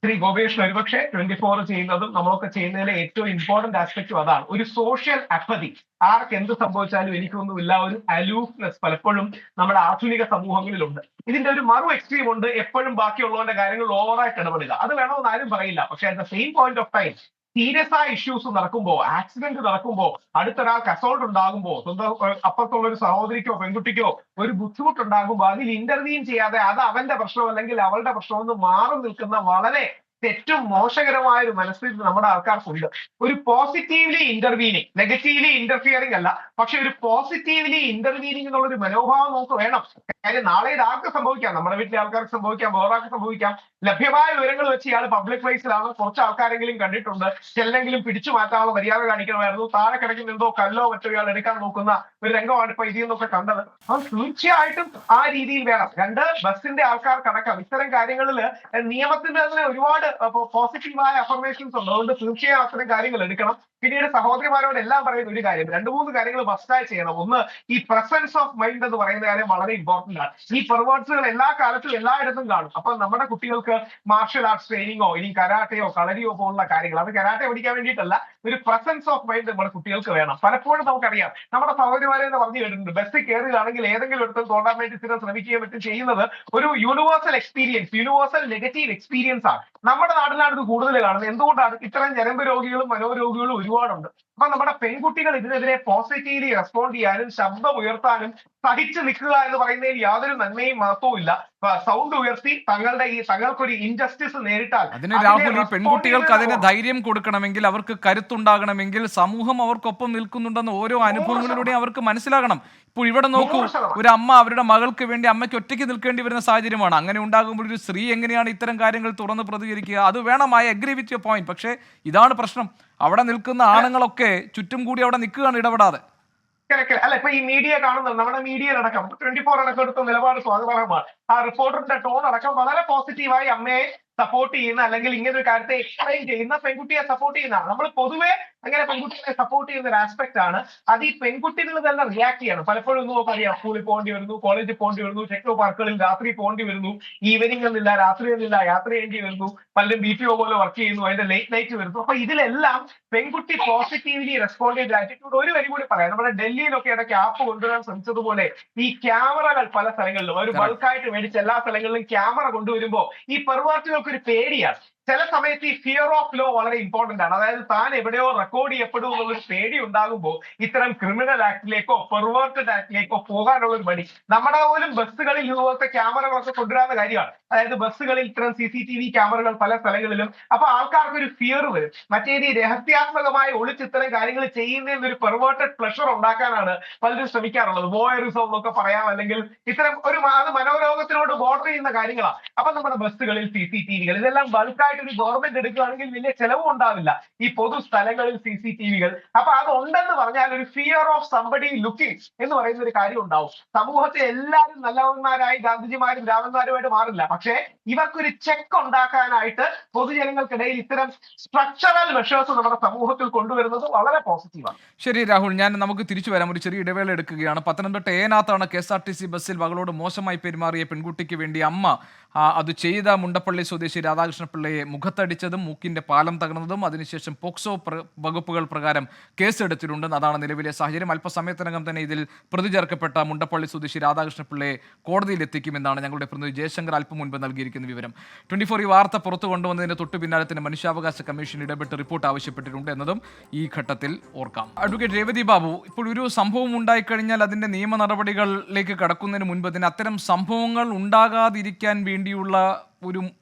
ശ്രീ ഗോപേഷ്, ഒരുപക്ഷെ 24 ചെയ്യുന്നതും നമ്മളൊക്കെ ചെയ്യുന്നതിലെ ഏറ്റവും ഇമ്പോർട്ടന്റ് ആസ്പെക്റ്റും അതാണ്. ഒരു സോഷ്യൽ അപ്പതി, ആർക്ക് എന്ത് സംഭവിച്ചാലും എനിക്കൊന്നുമില്ല, ഒരു അലൂഫ്നെസ് പലപ്പോഴും നമ്മുടെ ആധുനിക സമൂഹങ്ങളിലുണ്ട്. ഇതിന്റെ ഒരു മറു എക്സ്ട്രീം ഉണ്ട്, എപ്പോഴും ബാക്കിയുള്ളവരുടെ കാര്യങ്ങൾ ഓവറായിട്ട് ഇടപെടുക. അത് വേണമെന്ന് ആരും പറയില്ല. പക്ഷെ at the same point of time serious ആയ ഇഷ്യൂസ് നടക്കുമ്പോൾ, ആക്സിഡന്റ് നടക്കുമ്പോൾ, അടുത്തൊരാൾക്ക് അസോൾട്ട് ഉണ്ടാകുമ്പോൾ, സ്വന്തം അപ്പുറത്തുള്ള ഒരു സഹോദരിക്കോ പെൺകുട്ടിക്കോ ഒരു ബുദ്ധിമുട്ടുണ്ടാകുമ്പോൾ അതിൽ ഇന്റർവീൻ ചെയ്യാതെ അത് അവന്റെ പ്രശ്നം അല്ലെങ്കിൽ അവളുടെ പ്രശ്നം എന്ന് മാറി നിൽക്കുന്ന വളരെ തെറ്റും മോശകരമായ ഒരു മനസ്ഥിതി നമ്മുടെ ആൾക്കാർക്കുണ്ട്. ഒരു പോസിറ്റീവ്ലി ഇന്റർവീനിങ്, നെഗറ്റീവ്ലി ഇന്റർഫിയറിംഗ് അല്ല, പക്ഷെ ഒരു പോസിറ്റീവ്ലി ഇന്റർവീനിങ് എന്നുള്ള ഒരു മനോഭാവം നമുക്ക് വേണം. കാര്യം നാളെ ഇത് ആർക്ക് സംഭവിക്കാം, നമ്മുടെ വീട്ടിലെ ആൾക്കാർക്ക് സംഭവിക്കാം, വേറൊരാൾക്ക് സംഭവിക്കാം. ലഭ്യമായ വിവരങ്ങൾ വെച്ച് ഇയാൾ പബ്ലിക് പ്ലേസിലാണ്, കുറച്ച് ആൾക്കാരെങ്കിലും കണ്ടിട്ടുണ്ട്, ചിലരെങ്കിലും പിടിച്ചു മാറ്റാനുള്ള മര്യാദ കാണിക്കണമായിരുന്നു, താഴെ കിടക്കുന്ന എന്തോ കല്ലോ മറ്റോ ഇയാൾ എടുക്കാൻ നോക്കുന്ന ഒരു രംഗമാണ് ഇപ്പൊ ഇതിൽ നിന്നൊക്കെ കണ്ടത്. അത് തീർച്ചയായിട്ടും ആ രീതിയിൽ വേണം. രണ്ട്, ബസിന്റെ ആൾക്കാർക്കടക്കം ഇത്തരം കാര്യങ്ങളിൽ നിയമത്തിന്റെ തന്നെ ഒരുപാട് പോസിറ്റീവായ അഫർമേഷൻസ് ഉണ്ട്. അതുകൊണ്ട് തീർച്ചയായും അത്തരം കാര്യങ്ങൾ എടുക്കണം. പിന്നീട് സഹോദരിമാരോട് എല്ലാം പറയുന്ന ഒരു കാര്യം, 2-3 കാര്യങ്ങൾ മസ്റ്റായി ചെയ്യണം. ഒന്ന്, ഈ പ്രസൻസ് ഓഫ് മൈൻഡ് എന്ന് പറയുന്ന കാര്യം വളരെ ഇമ്പോർട്ടന്റ് ആണ്. ഈ പെർവേർട്സുകൾ എല്ലാ കാലത്തും എല്ലായിടത്തും കാണും. അപ്പൊ നമ്മുടെ കുട്ടികൾക്ക് മാർഷൽ ആർട്സ് ട്രെയിനിങ്ങോ ഇനി കരാട്ടയോ കളരിയോ പോലുള്ള കാര്യങ്ങൾ, അത് കരാട്ടെ പഠിക്കാൻ വേണ്ടിയിട്ടല്ല, ഒരു പ്രസൻസ് ഓഫ് മൈൻഡ് നമ്മുടെ കുട്ടികൾക്ക് വേണം. പലപ്പോഴും നമുക്കറിയാം, നമ്മുടെ സഹോദരിമാരെ എന്ന് പറഞ്ഞു കേട്ടിട്ടുണ്ട്, ബസ്സിൽ കയറുകയാണെങ്കിൽ ഏതെങ്കിലും എടുത്ത് തോണ്ടാൻ വേണ്ടി സ്ഥിരം ശ്രമിക്കുകയും മറ്റും ചെയ്യുന്നത് ഒരു universal experience, universal negative experience ആണ്. നമ്മുടെ നാട്ടിലാണ് ഇത് കൂടുതൽ കാണുന്നത്. എന്തുകൊണ്ടാണ്? ഇത്തരം ഞരമ്പ് രോഗികളും മനോരോഗികളും ഒരുപാടുണ്ട്. അപ്പൊ നമ്മുടെ പെൺകുട്ടികൾ ഇതിനെതിരെ പോസിറ്റീവ്ലി റെസ്പോണ്ട് ചെയ്യാനും ശബ്ദം ഉയർത്താനും സഹിച്ചു നിൽക്കുക എന്ന് പറയുന്നതിൽ യാതൊരു നന്മയും മഹത്വവും ഇല്ല. സൗണ്ട് ഉയർത്തി തങ്ങൾക്കൊരു ഇൻജസ്റ്റിസ് നേരിട്ടാൽ അതിന് രാഹുൽ, ഈ പെൺകുട്ടികൾക്ക് അതിന് ധൈര്യം കൊടുക്കണമെങ്കിൽ, അവർക്ക് കരുത്തുണ്ടാകണമെങ്കിൽ സമൂഹം അവർക്കൊപ്പം നിൽക്കുന്നുണ്ടെന്ന് ഓരോ അനുഭവങ്ങളിലൂടെയും അവർക്ക് മനസ്സിലാകണം. ഇപ്പോൾ ഇവിടെ നോക്കൂ, ഒരു അമ്മ അവരുടെ മകൾക്ക് വേണ്ടി അമ്മയ്ക്ക് ഒറ്റയ്ക്ക് നിൽക്കേണ്ടി വരുന്ന സാഹചര്യമാണ്. അങ്ങനെ ഉണ്ടാകുമ്പോൾ ഒരു സ്ത്രീ എങ്ങനെയാണ് ഇത്തരം കാര്യങ്ങൾ തുറന്ന് പ്രതികരിക്കുക? അത് വേണം, I agree with your point. പക്ഷേ ഇതാണ് പ്രശ്നം, അവിടെ നിൽക്കുന്ന ആണുങ്ങളൊക്കെ ചുറ്റും കൂടി അവിടെ നിൽക്കുകയാണ് ഇടപെടാതെ. അല്ല, ഇപ്പൊ ഈ മീഡിയ കാണുന്നത്, നമ്മുടെ മീഡിയയിലടക്കം 24 അടക്കം എടുത്ത നിലപാട് സ്വാഗതാർഹമാണ്. ആ റിപ്പോർട്ടറിന്റെ ടോൺ അടക്കം വളരെ പോസിറ്റീവായി അമ്മയെ സപ്പോർട്ട് ചെയ്യുന്ന, അല്ലെങ്കിൽ ഇങ്ങനെ ഒരു കാര്യത്തെ എക്സ്പ്ലെയിൻ ചെയ്യുന്ന, പെൺകുട്ടിയെ സപ്പോർട്ട് ചെയ്യുന്നതാണ്. നമ്മൾ പൊതുവെ അങ്ങനെ പെൺകുട്ടികളെ സപ്പോർട്ട് ചെയ്യുന്ന ഒരു ആസ്പെക്ട് ആണ്. അത് ഈ പെൺകുട്ടികൾ തന്നെ റിയാക്ട് ചെയ്യണം. പലപ്പോഴും ഒന്നും നോക്കറിയാം, സ്കൂളിൽ പോകേണ്ടി വരുന്നു, കോളേജിൽ പോകേണ്ടി വരുന്നു, ടെക്നോ പാർക്കുകളിൽ രാത്രി പോകേണ്ടി വരുന്നു, ഈവനിങ് എന്നില്ല, രാത്രി എന്നില്ല, യാത്ര ചെയ്യേണ്ടി വരുന്നു, പലരും BPO പോലെ വർക്ക് ചെയ്യുന്നു, അതിന്റെ ലേറ്റ് നൈറ്റ് വരുന്നു. അപ്പൊ ഇതിലെല്ലാം പെൺകുട്ടി പോസിറ്റീവ്ലി റെസ്പോണ്ട് ചെയ്ത ആറ്റിറ്റ്യൂഡ്. ഒരു വരി കൂടി പറയാം, നമ്മുടെ ഡൽഹിയിലൊക്കെ ഇടയ്ക്ക് ആപ്പ് കൊണ്ടുവരാൻ ശ്രമിച്ചതുപോലെ ഈ ക്യാമറകൾ പല സ്ഥലങ്ങളിലും, ഒരു ബൾക്കായിട്ട് മേടിച്ച് എല്ലാ സ്ഥലങ്ങളിലും ക്യാമറ കൊണ്ടുവരുമ്പോൾ ഈ പെർവേർട്ടുകൾക്ക് ഒരു പേടിയാണ്. ചില സമയത്ത് ഈ ഫിയർ ഓഫ് ലോ വളരെ ഇമ്പോർട്ടന്റ് ആണ്. അതായത് താൻ എവിടെയോ റെക്കോർഡ് ചെയ്യപ്പെടും എന്നുള്ളൊരു പേടി ഉണ്ടാകുമ്പോൾ ഇത്തരം ക്രിമിനൽ ആക്ടിലേക്കോ പെർവേർട്ടഡ് ആക്ടിലേക്കോ പോകാനുള്ള ഒരു മടി. നമ്മുടെ പോലും ബസ്സുകളിൽ ഇതുപോലത്തെ ക്യാമറകളൊക്കെ കൊണ്ടുവരാവുന്ന കാര്യമാണ്. അതായത് ബസ്സുകളിൽ ഇത്തരം CCTV ക്യാമറകൾ പല സ്ഥലങ്ങളിലും. അപ്പൊ ആൾക്കാർക്ക് ഒരു ഫിയർ വരും. മറ്റേത് രഹസ്യാത്മകമായി ഒളിച്ചിത്തരം കാര്യങ്ങൾ ചെയ്യുന്നതിന് ഒരു പെർവേർട്ടഡ് പ്ലഷർ ഉണ്ടാക്കാനാണ് പലരും ശ്രമിക്കാറുള്ളത്. വോയറിസം എന്നൊക്കെ പറയാം, അല്ലെങ്കിൽ ഇത്തരം ഒരു അത് മനോരോഗത്തിനോട് ബോർഡർ ചെയ്യുന്ന കാര്യങ്ങളാണ്. അപ്പൊ നമ്മുടെ ബസ്സുകളിൽ CCTVകൾ, ഇതെല്ലാം ബൾക്കായിട്ട് ഒരു ഗവൺമെന്റ് എടുക്കുകയാണെങ്കിൽ വലിയ ചെലവും ഉണ്ടാവില്ല. ഈ പൊതു സ്ഥലങ്ങളിൽ CCTVകൾ, അപ്പൊ അത് ഉണ്ടെന്ന് പറഞ്ഞാൽ ഒരു ഫിയർ ഓഫ് സംബഡി ലുക്കിംഗ് എന്ന് പറയുന്ന ഒരു കാര്യം ഉണ്ടാവും. സമൂഹത്തിൽ എല്ലാവരും നല്ലവന്മാരായി ഗാന്ധിജിമാരും രാമന്മാരുമായിട്ട് മാറില്ല. പക്ഷേ ഇവർക്കൊരു ചെക്ക് ഉണ്ടാക്കാനായിട്ട് പൊതുജനങ്ങൾക്കിടയിൽ ഇത്തരം സ്ട്രക്ചറൽ മെഷേഴ്സ് നമ്മുടെ സമൂഹത്തിൽ കൊണ്ടുവരുന്നത് വളരെ പോസിറ്റീവാണ്. ശരി രാഹുൽ, നമുക്ക് തിരിച്ചു വരാം. ഒരു ചെറിയ ഇടവേള എടുക്കുകയാണ്. പത്തനംതിട്ട ഏനാത്താണ് KSRTC ബസ്സിൽ മകളോട് മോശമായി പെരുമാറിയ പെൺകുട്ടിക്ക് വേണ്ടി അമ്മ അത് ചെയ്ത മുണ്ടപ്പള്ളി സ്വദേശി രാധാകൃഷ്ണ പിള്ളയെ മുഖത്തടിച്ചതും മൂക്കിന്റെ പാലം തകർന്നതും അതിനുശേഷം പോക്സോ വകുപ്പുകൾ പ്രകാരം കേസെടുത്തിട്ടുണ്ട്. അതാണ് നിലവിലെ സാഹചര്യം. അല്പസമയത്തിനകം തന്നെ ഇതിൽ പ്രതി ചേർക്കപ്പെട്ട മുണ്ടപ്പള്ളി സ്വദേശി രാധാകൃഷ്ണ പിള്ളയെ കോടതിയിൽ എത്തിക്കുമെന്നാണ് ഞങ്ങളുടെ പ്രതിനിധി ജയശങ്കർ അല്പം മുൻപ് നൽകിയിരിക്കുന്ന വിവരം. 24 ഈ വാർത്ത പുറത്തു കൊണ്ടുവന്നതിന് തൊട്ടു പിന്നാലെ തന്നെ മനുഷ്യാവകാശ കമ്മീഷൻ ഇടപെട്ട് റിപ്പോർട്ട് ആവശ്യപ്പെട്ടിട്ടുണ്ട് എന്നതും ഈ ഘട്ടത്തിൽ ഓർക്കാം. അഡ്വക്കേറ്റ് രേവതി ബാബു, ഇപ്പോൾ ഒരു സംഭവം ഉണ്ടായിക്കഴിഞ്ഞാൽ അതിന്റെ നിയമ നടപടികളിലേക്ക് കടക്കുന്നതിന് മുൻപ് തന്നെ അത്തരം സംഭവങ്ങൾ ഉണ്ടാകാതിരിക്കാൻ വേണ്ടിയുള്ള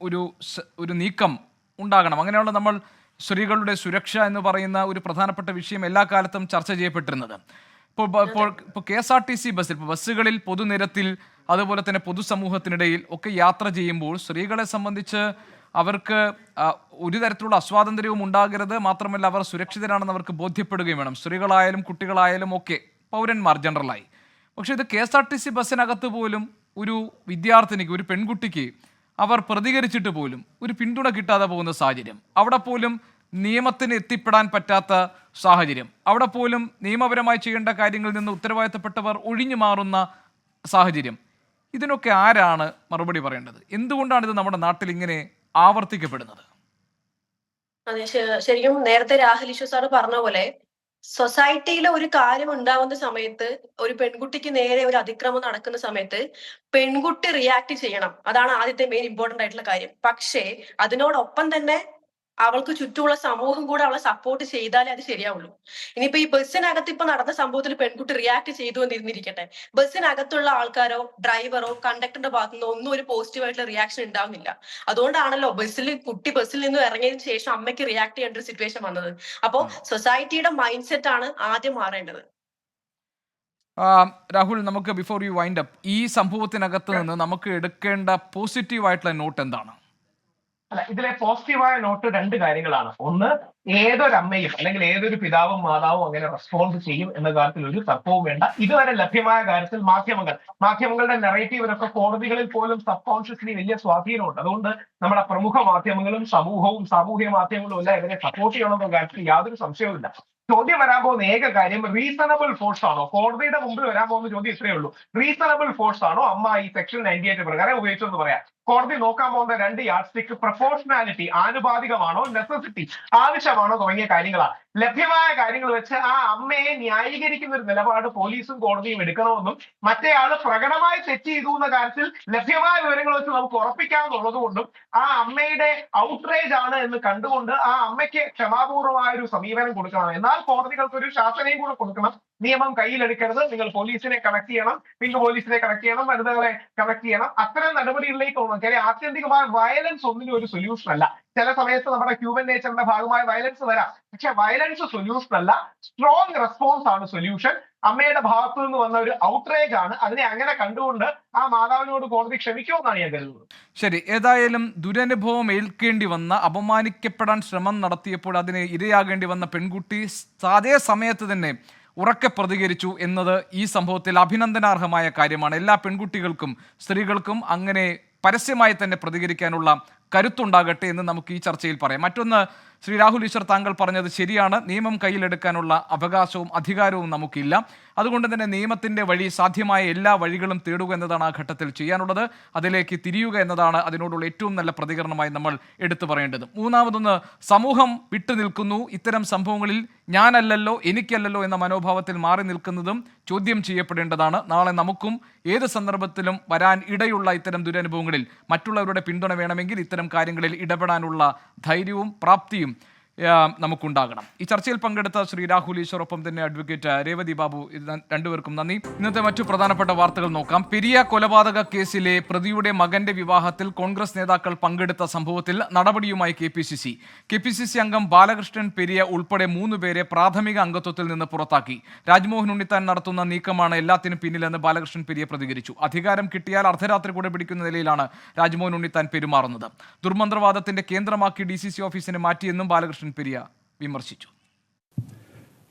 ഒരു നീക്കം ഉണ്ടാകണം. അങ്ങനെയുള്ള നമ്മൾ സ്ത്രീകളുടെ സുരക്ഷ എന്ന് പറയുന്ന ഒരു പ്രധാനപ്പെട്ട വിഷയം എല്ലാ കാലത്തും ചർച്ച ചെയ്യപ്പെട്ടിരുന്നത്. ഇപ്പോൾ KSRTC ബസ്സിൽ, ബസ്സുകളിൽ, പൊതുനിരത്തിൽ, അതുപോലെ തന്നെ പൊതുസമൂഹത്തിനിടയിൽ ഒക്കെ യാത്ര ചെയ്യുമ്പോൾ സ്ത്രീകളെ സംബന്ധിച്ച് അവർക്ക് ഒരു തരത്തിലുള്ള അസ്വാതന്ത്ര്യവും ഉണ്ടാകരുത്. മാത്രമല്ല അവർ സുരക്ഷിതരാണെന്ന് അവർക്ക് ബോധ്യപ്പെടുകയും വേണം. സ്ത്രീകളായാലും കുട്ടികളായാലും ഒക്കെ, പൗരന്മാർ ജനറലായി. പക്ഷേ ഇത് KSRTC ബസ്സിനകത്ത് പോലും ഒരു വിദ്യാർത്ഥിനിക്ക്, ഒരു പെൺകുട്ടിക്ക് അവർ പ്രതികരിച്ചിട്ട് പോലും ഒരു പിന്തുണ കിട്ടാതെ പോകുന്ന സാഹചര്യം, അവിടെ പോലും നിയമത്തിന് എത്തിപ്പെടാൻ പറ്റാത്ത സാഹചര്യം, അവിടെ പോലും നിയമപരമായി ചെയ്യേണ്ട കാര്യങ്ങളിൽ നിന്ന് ഉത്തരവാദിത്തപ്പെട്ടവർ ഒഴിഞ്ഞു മാറുന്ന സാഹചര്യം, ഇതിനൊക്കെ ആരാണ് മറുപടി പറയേണ്ടത്? എന്തുകൊണ്ടാണ് ഇത് നമ്മുടെ നാട്ടിൽ ഇങ്ങനെ ആവർത്തിക്കപ്പെടുന്നത്? അതെ, ശരിക്കും നേരത്തെ രാഹുൽ ഈശ്വർ സാർ പറഞ്ഞ പോലെ സൊസൈറ്റിയിലെ ഒരു കാര്യം ഉണ്ടാവുന്ന സമയത്ത്, ഒരു പെൺകുട്ടിക്ക് നേരെ ഒരു അതിക്രമം നടക്കുന്ന സമയത്ത് പെൺകുട്ടി റിയാക്ട് ചെയ്യണം. അതാണ് ആദ്യത്തെ മെയിൻ ഇമ്പോർട്ടന്റ് ആയിട്ടുള്ള കാര്യം. പക്ഷേ അതിനോടൊപ്പം തന്നെ അവൾക്ക് ചുറ്റുമുള്ള സമൂഹം കൂടെ അവളെ സപ്പോർട്ട് ചെയ്താലേ അത് ശരിയാവുള്ളൂ. ഇനിയിപ്പോ ഈ ബസ്സിനകത്ത് ഇപ്പൊ നടന്ന സംഭവത്തിൽ പെൺകുട്ടി റിയാക്ട് ചെയ്തു എന്നിരുന്നിരിക്കട്ടെ, ബസ്സിനകത്തുള്ള ആൾക്കാരോ ഡ്രൈവറോ കണ്ടക്ടറിന്റെ ഭാഗത്തുനിന്നോ ഒന്നും ഒരു പോസിറ്റീവ് ആയിട്ടുള്ള റിയാക്ഷൻ ഉണ്ടാവുന്നില്ല. അതുകൊണ്ടാണല്ലോ കുട്ടി ബസ്സിൽ നിന്ന് ഇറങ്ങിയതിനു ശേഷം അമ്മയ്ക്ക് റിയാക്ട് ചെയ്യേണ്ട ഒരു സിറ്റുവേഷൻ വന്നത്. അപ്പോ സൊസൈറ്റിയുടെ മൈൻഡ് സെറ്റ് ആണ് ആദ്യം മാറേണ്ടത്. രാഹുൽ, നമുക്ക് ബിഫോർ യു വൈൻഡ് അപ്പ് ഈ സംഭവത്തിനകത്ത് നിന്ന് നമുക്ക് എടുക്കേണ്ട പോസിറ്റീവായിട്ടുള്ള നോട്ട് എന്താണ്? അല്ല, ഇതിലെ പോസിറ്റീവായ നോട്ട് രണ്ട് കാര്യങ്ങളാണ്. ഒന്ന്, ഏതൊരമ്മയും അല്ലെങ്കിൽ ഏതൊരു പിതാവും മാതാവും അങ്ങനെ റെസ്പോണ്ട് ചെയ്യും എന്ന കാര്യത്തിൽ ഒരു തർക്കവും വേണ്ട. ഇതുവരെ ലഭ്യമായ കാര്യത്തിൽ മാധ്യമങ്ങളുടെ നെറേറ്റീവിനൊക്കെ കോടതികളിൽ പോലും സബ് കോൺഷ്യസ്ലി വലിയ സ്വാധീനമുണ്ട്. അതുകൊണ്ട് നമ്മുടെ പ്രമുഖ മാധ്യമങ്ങളും സാമൂഹ്യ മാധ്യമങ്ങളും എല്ലാം ഇവരെ സപ്പോർട്ട് ചെയ്യണമെന്ന കാര്യത്തിൽ യാതൊരു സംശയവുമില്ല. ചോദ്യം വരാൻ പോകുന്ന ഏക കാര്യം റീസണബിൾ ഫോഴ്സ് ആണോ? കോടതിയുടെ മുമ്പിൽ വരാൻ പോകുന്ന ചോദ്യം ഇത്രയേ ഉള്ളൂ. റീസണബിൾ ഫോഴ്സ് ആണോ അമ്മ ഈ സെക്ഷൻ 98 പ്രകാരം ഉപയോഗിച്ചെന്ന് പറയാം. കോടതി നോക്കാൻ പോകുന്ന രണ്ട് യാർഡ് സ്റ്റിക്ക് പ്രൊപ്പോർഷണാലിറ്റി, ആനുപാതികമാണോ, നെസസിറ്റി, ആവശ്യമാണോ തുടങ്ങിയ കാര്യങ്ങളാണ്. ലഭ്യമായ കാര്യങ്ങൾ വെച്ച് ആ അമ്മയെ ന്യായീകരിക്കുന്ന ഒരു നിലപാട് പോലീസും കോടതിയും എടുക്കണമെന്നും മറ്റേയാള് പ്രകടമായി തെറ്റ് ചെയ്തു എന്ന കാര്യത്തിൽ ലഭ്യമായ വിവരങ്ങൾ വെച്ച് നമുക്ക് ഉറപ്പിക്കാമെന്നുള്ളത് കൊണ്ടും ആ അമ്മയുടെ ഔട്ട്റേജ് ആണ് എന്ന് കണ്ടുകൊണ്ട് ആ അമ്മയ്ക്ക് ക്ഷമാപൂർവമായ ഒരു സമീപനം കൊടുക്കണം. എന്നാൽ കോടതികൾക്ക് ഒരു ശാസനയും കൂടെ കൊടുക്കണം. നിയമം കയ്യിലെടുക്കരുത്, നിങ്ങൾ പോലീസിനെ കണക്ട് ചെയ്യണം, പിങ്ക് പോലീസിനെ കണക്ട് ചെയ്യണം, വനിതകളെ കണക്ട് ചെയ്യണം. അത്തരം നടപടികളിലേക്ക് പോകണം. കാര്യം ആത്യന്തികമായ വയലൻസ് ഒന്നിനും ഒരു സൊല്യൂഷൻ അല്ല. ചില സമയത്ത് നമ്മുടെ ഹ്യൂമൻ നേച്ചറിന്റെ ഭാഗമായ വയലൻസ് വരാം, പക്ഷെ വയലൻസ് സൊല്യൂഷൻ അല്ല. സ്ട്രോങ് റെസ്പോൺസ് ആണ് സൊല്യൂഷൻ. അമ്മയുടെ ഭാഗത്തു നിന്ന് വന്ന ഒരു ഔട്ട്റേജ് ആണ്. അതിനെ അങ്ങനെ കണ്ടുകൊണ്ട് ആ മാതാവിനോട് കോടതി ക്ഷമിക്കുമെന്നാണ് ഞാൻ കരുതുന്നത്. ശരി, ഏതായാലും ദുരനുഭവം ഏൽക്കേണ്ടി വന്ന, അപമാനിക്കപ്പെടാൻ ശ്രമം നടത്തിയപ്പോൾ അതിന് ഇരയാകേണ്ടി വന്ന പെൺകുട്ടി അതേ സമയത്ത് തന്നെ ഉറക്കെ പ്രതികരിച്ചു എന്നത് ഈ സംഭവത്തിൽ അഭിനന്ദനാർഹമായ കാര്യമാണ്. എല്ലാ പെൺകുട്ടികൾക്കും സ്ത്രീകൾക്കും അങ്ങനെ പരസ്യമായി തന്നെ പ്രതികരിക്കാനുള്ള കരുത്തുണ്ടാകട്ടെ എന്ന് നമുക്ക് ഈ ചർച്ചയിൽ പറയാം. മറ്റൊന്ന്, ശ്രീ രാഹുൽ ഈശ്വർ, താങ്കൾ പറഞ്ഞത് ശരിയാണ്. നിയമം കയ്യിലെടുക്കാനുള്ള അവകാശവും അധികാരവും നമുക്കില്ല. അതുകൊണ്ട് തന്നെ നിയമത്തിൻ്റെ വഴി സാധ്യമായ എല്ലാ വഴികളും തേടുക എന്നതാണ് ആ ഘട്ടത്തിൽ ചെയ്യാനുള്ളത്. അതിലേക്ക് തിരിയുക എന്നതാണ് അതിനോടുള്ള ഏറ്റവും നല്ല പ്രതികരണമായി നമ്മൾ എടുത്തു പറയേണ്ടത്. മൂന്നാമതൊന്ന്, സമൂഹം വിട്ടുനിൽക്കുന്നു. ഇത്തരം സംഭവങ്ങളിൽ ഞാനല്ലല്ലോ, എനിക്കല്ലല്ലോ എന്ന മനോഭാവത്തിൽ മാറി നിൽക്കുന്നതും ചോദ്യം ചെയ്യപ്പെടേണ്ടതാണ്. നാളെ നമുക്കും ഏത് സന്ദർഭത്തിലും വരാൻ ഇടയുള്ള ഇത്തരം ദുരനുഭവങ്ങളിൽ മറ്റുള്ളവരുടെ പിന്തുണ വേണമെങ്കിൽ ഇത്തരം കാര്യങ്ങളിൽ ഇടപെടാനുള്ള ധൈര്യവും പ്രാപ്തിയും നമുക്കുണ്ടാകണം. ഈ ചർച്ചയിൽ പങ്കെടുത്ത ശ്രീ രാഹുൽ ഈശ്വർ, ഒപ്പം തന്നെ അഡ്വക്കേറ്റ് രേവതി ബാബു, രണ്ടുപേർക്കും നന്ദി. ഇന്നത്തെ മറ്റു പ്രധാനപ്പെട്ട വാർത്തകൾ നോക്കാം. പെരിയ കൊലപാതക കേസിലെ പ്രതിയുടെ മകന്റെ വിവാഹത്തിൽ കോൺഗ്രസ് നേതാക്കൾ പങ്കെടുത്ത സംഭവത്തിൽ നടപടിയുമായി KPCC അംഗം ബാലകൃഷ്ണൻ പെരിയ ഉൾപ്പെടെ 3 പേരെ പ്രാഥമിക അംഗത്വത്തിൽ നിന്ന് പുറത്താക്കി. രാജ്മോഹൻ ഉണ്ണിത്താൻ നടത്തുന്ന നീക്കമാണ് എല്ലാത്തിനും പിന്നിലെന്ന് ബാലകൃഷ്ണൻ പെരിയ പ്രതികരിച്ചു. അധികാരം കിട്ടിയാൽ അർദ്ധരാത്രി കൂടെ പിടിക്കുന്ന നിലയിലാണ് രാജ്മോഹൻ ഉണ്ണിത്താൻ പെരുമാറുന്നത്. ദുർമന്ത്രവാദത്തിന്റെ കേന്ദ്രമാക്കി DCC ഓഫീസിനെ മാറ്റിയെന്നും ബാലകൃഷ്ണൻ പെരിയ വിമർശിച്ചു.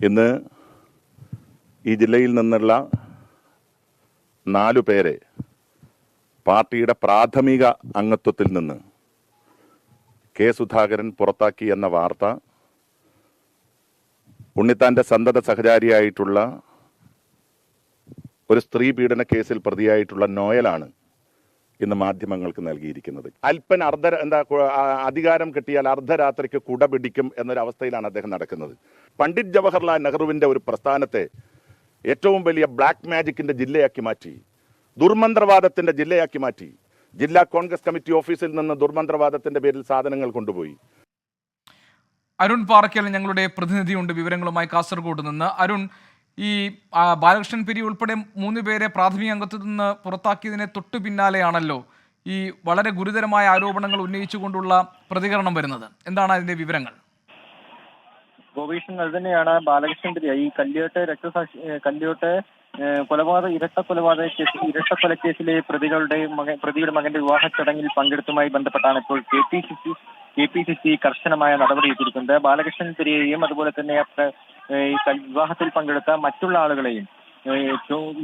ഇന്ന് ഈ ജില്ലയിൽ നിന്നുള്ള 4 പേരെ പാർട്ടിയുടെ പ്രാഥമിക അംഗത്വത്തിൽ നിന്ന് കെ സുധാകരൻ പുറത്താക്കി എന്ന വാർത്ത ഉണ്ണിത്താന്റെ സന്തത സഹചാരിയായിട്ടുള്ള ഒരു സ്ത്രീ പീഡന കേസിൽ പ്രതിയായിട്ടുള്ള നോയലാണ് ഇന്ന് മാധ്യമങ്ങൾക്ക് നൽകിയിരിക്കുന്നത്. അല്പൻ അധികാരം കിട്ടിയാൽ അർദ്ധരാത്രിക്ക് കുട പിടിക്കും എന്നൊരവസ്ഥയിലാണ് അദ്ദേഹം നടക്കുന്നത്. പണ്ഡിറ്റ് ജവഹർലാൽ നെഹ്റുവിൻ്റെ ഒരു പ്രസ്ഥാനത്തെ ഏറ്റവും വലിയ ബ്ലാക്ക് മാജിക്കിന്റെ ജില്ലയാക്കി മാറ്റി, ദുർമന്ത്രവാദത്തിന്റെ ജില്ലയാക്കി മാറ്റി. ജില്ലാ കോൺഗ്രസ് കമ്മിറ്റി ഓഫീസിൽ നിന്ന് ദുർമന്ത്രവാദത്തിന്റെ പേരിൽ സാധനങ്ങൾ കൊണ്ടുപോയി. അരുൺ പാറയ്ക്കൽ ഞങ്ങളുടെ പ്രതിനിധിയുണ്ട് വിവരങ്ങളുമായി കാസർഗോഡ് നിന്ന്. അരുൺ, ഈ ബാലകൃഷ്ണൻ പെരിയ ഉൾപ്പെടെ 3 പേരെ പ്രാഥമിക അംഗത്വത്തിൽ നിന്ന് പുറത്താക്കിയതിനെ തൊട്ടു പിന്നാലെയാണല്ലോ ഈ വളരെ ഗുരുതരമായ ആരോപണങ്ങൾ ഉന്നയിച്ചുകൊണ്ടുള്ള പ്രതികരണം വരുന്നത്. എന്താണ് അതിന്റെ വിവരങ്ങൾ? ഗോപീഷൻ, അത് തന്നെയാണ് ബാലകൃഷ്ണൻ പെരിയ ഈ കല്യോട്ട് ഇരട്ടക്കൊലക്കേസിലെ പ്രതിയുടെ മകന്റെ വിവാഹ ചടങ്ങിൽ പങ്കെടുത്തുമായി ബന്ധപ്പെട്ടാണ് ഇപ്പോൾ KPCC കർശനമായ നടപടിയെടുത്തിരിക്കുന്നത്. ബാലകൃഷ്ണൻ പെരിയയെയും അതുപോലെ തന്നെ ഈ വിവാഹത്തിൽ പങ്കെടുത്ത മറ്റുള്ള ആളുകളെയും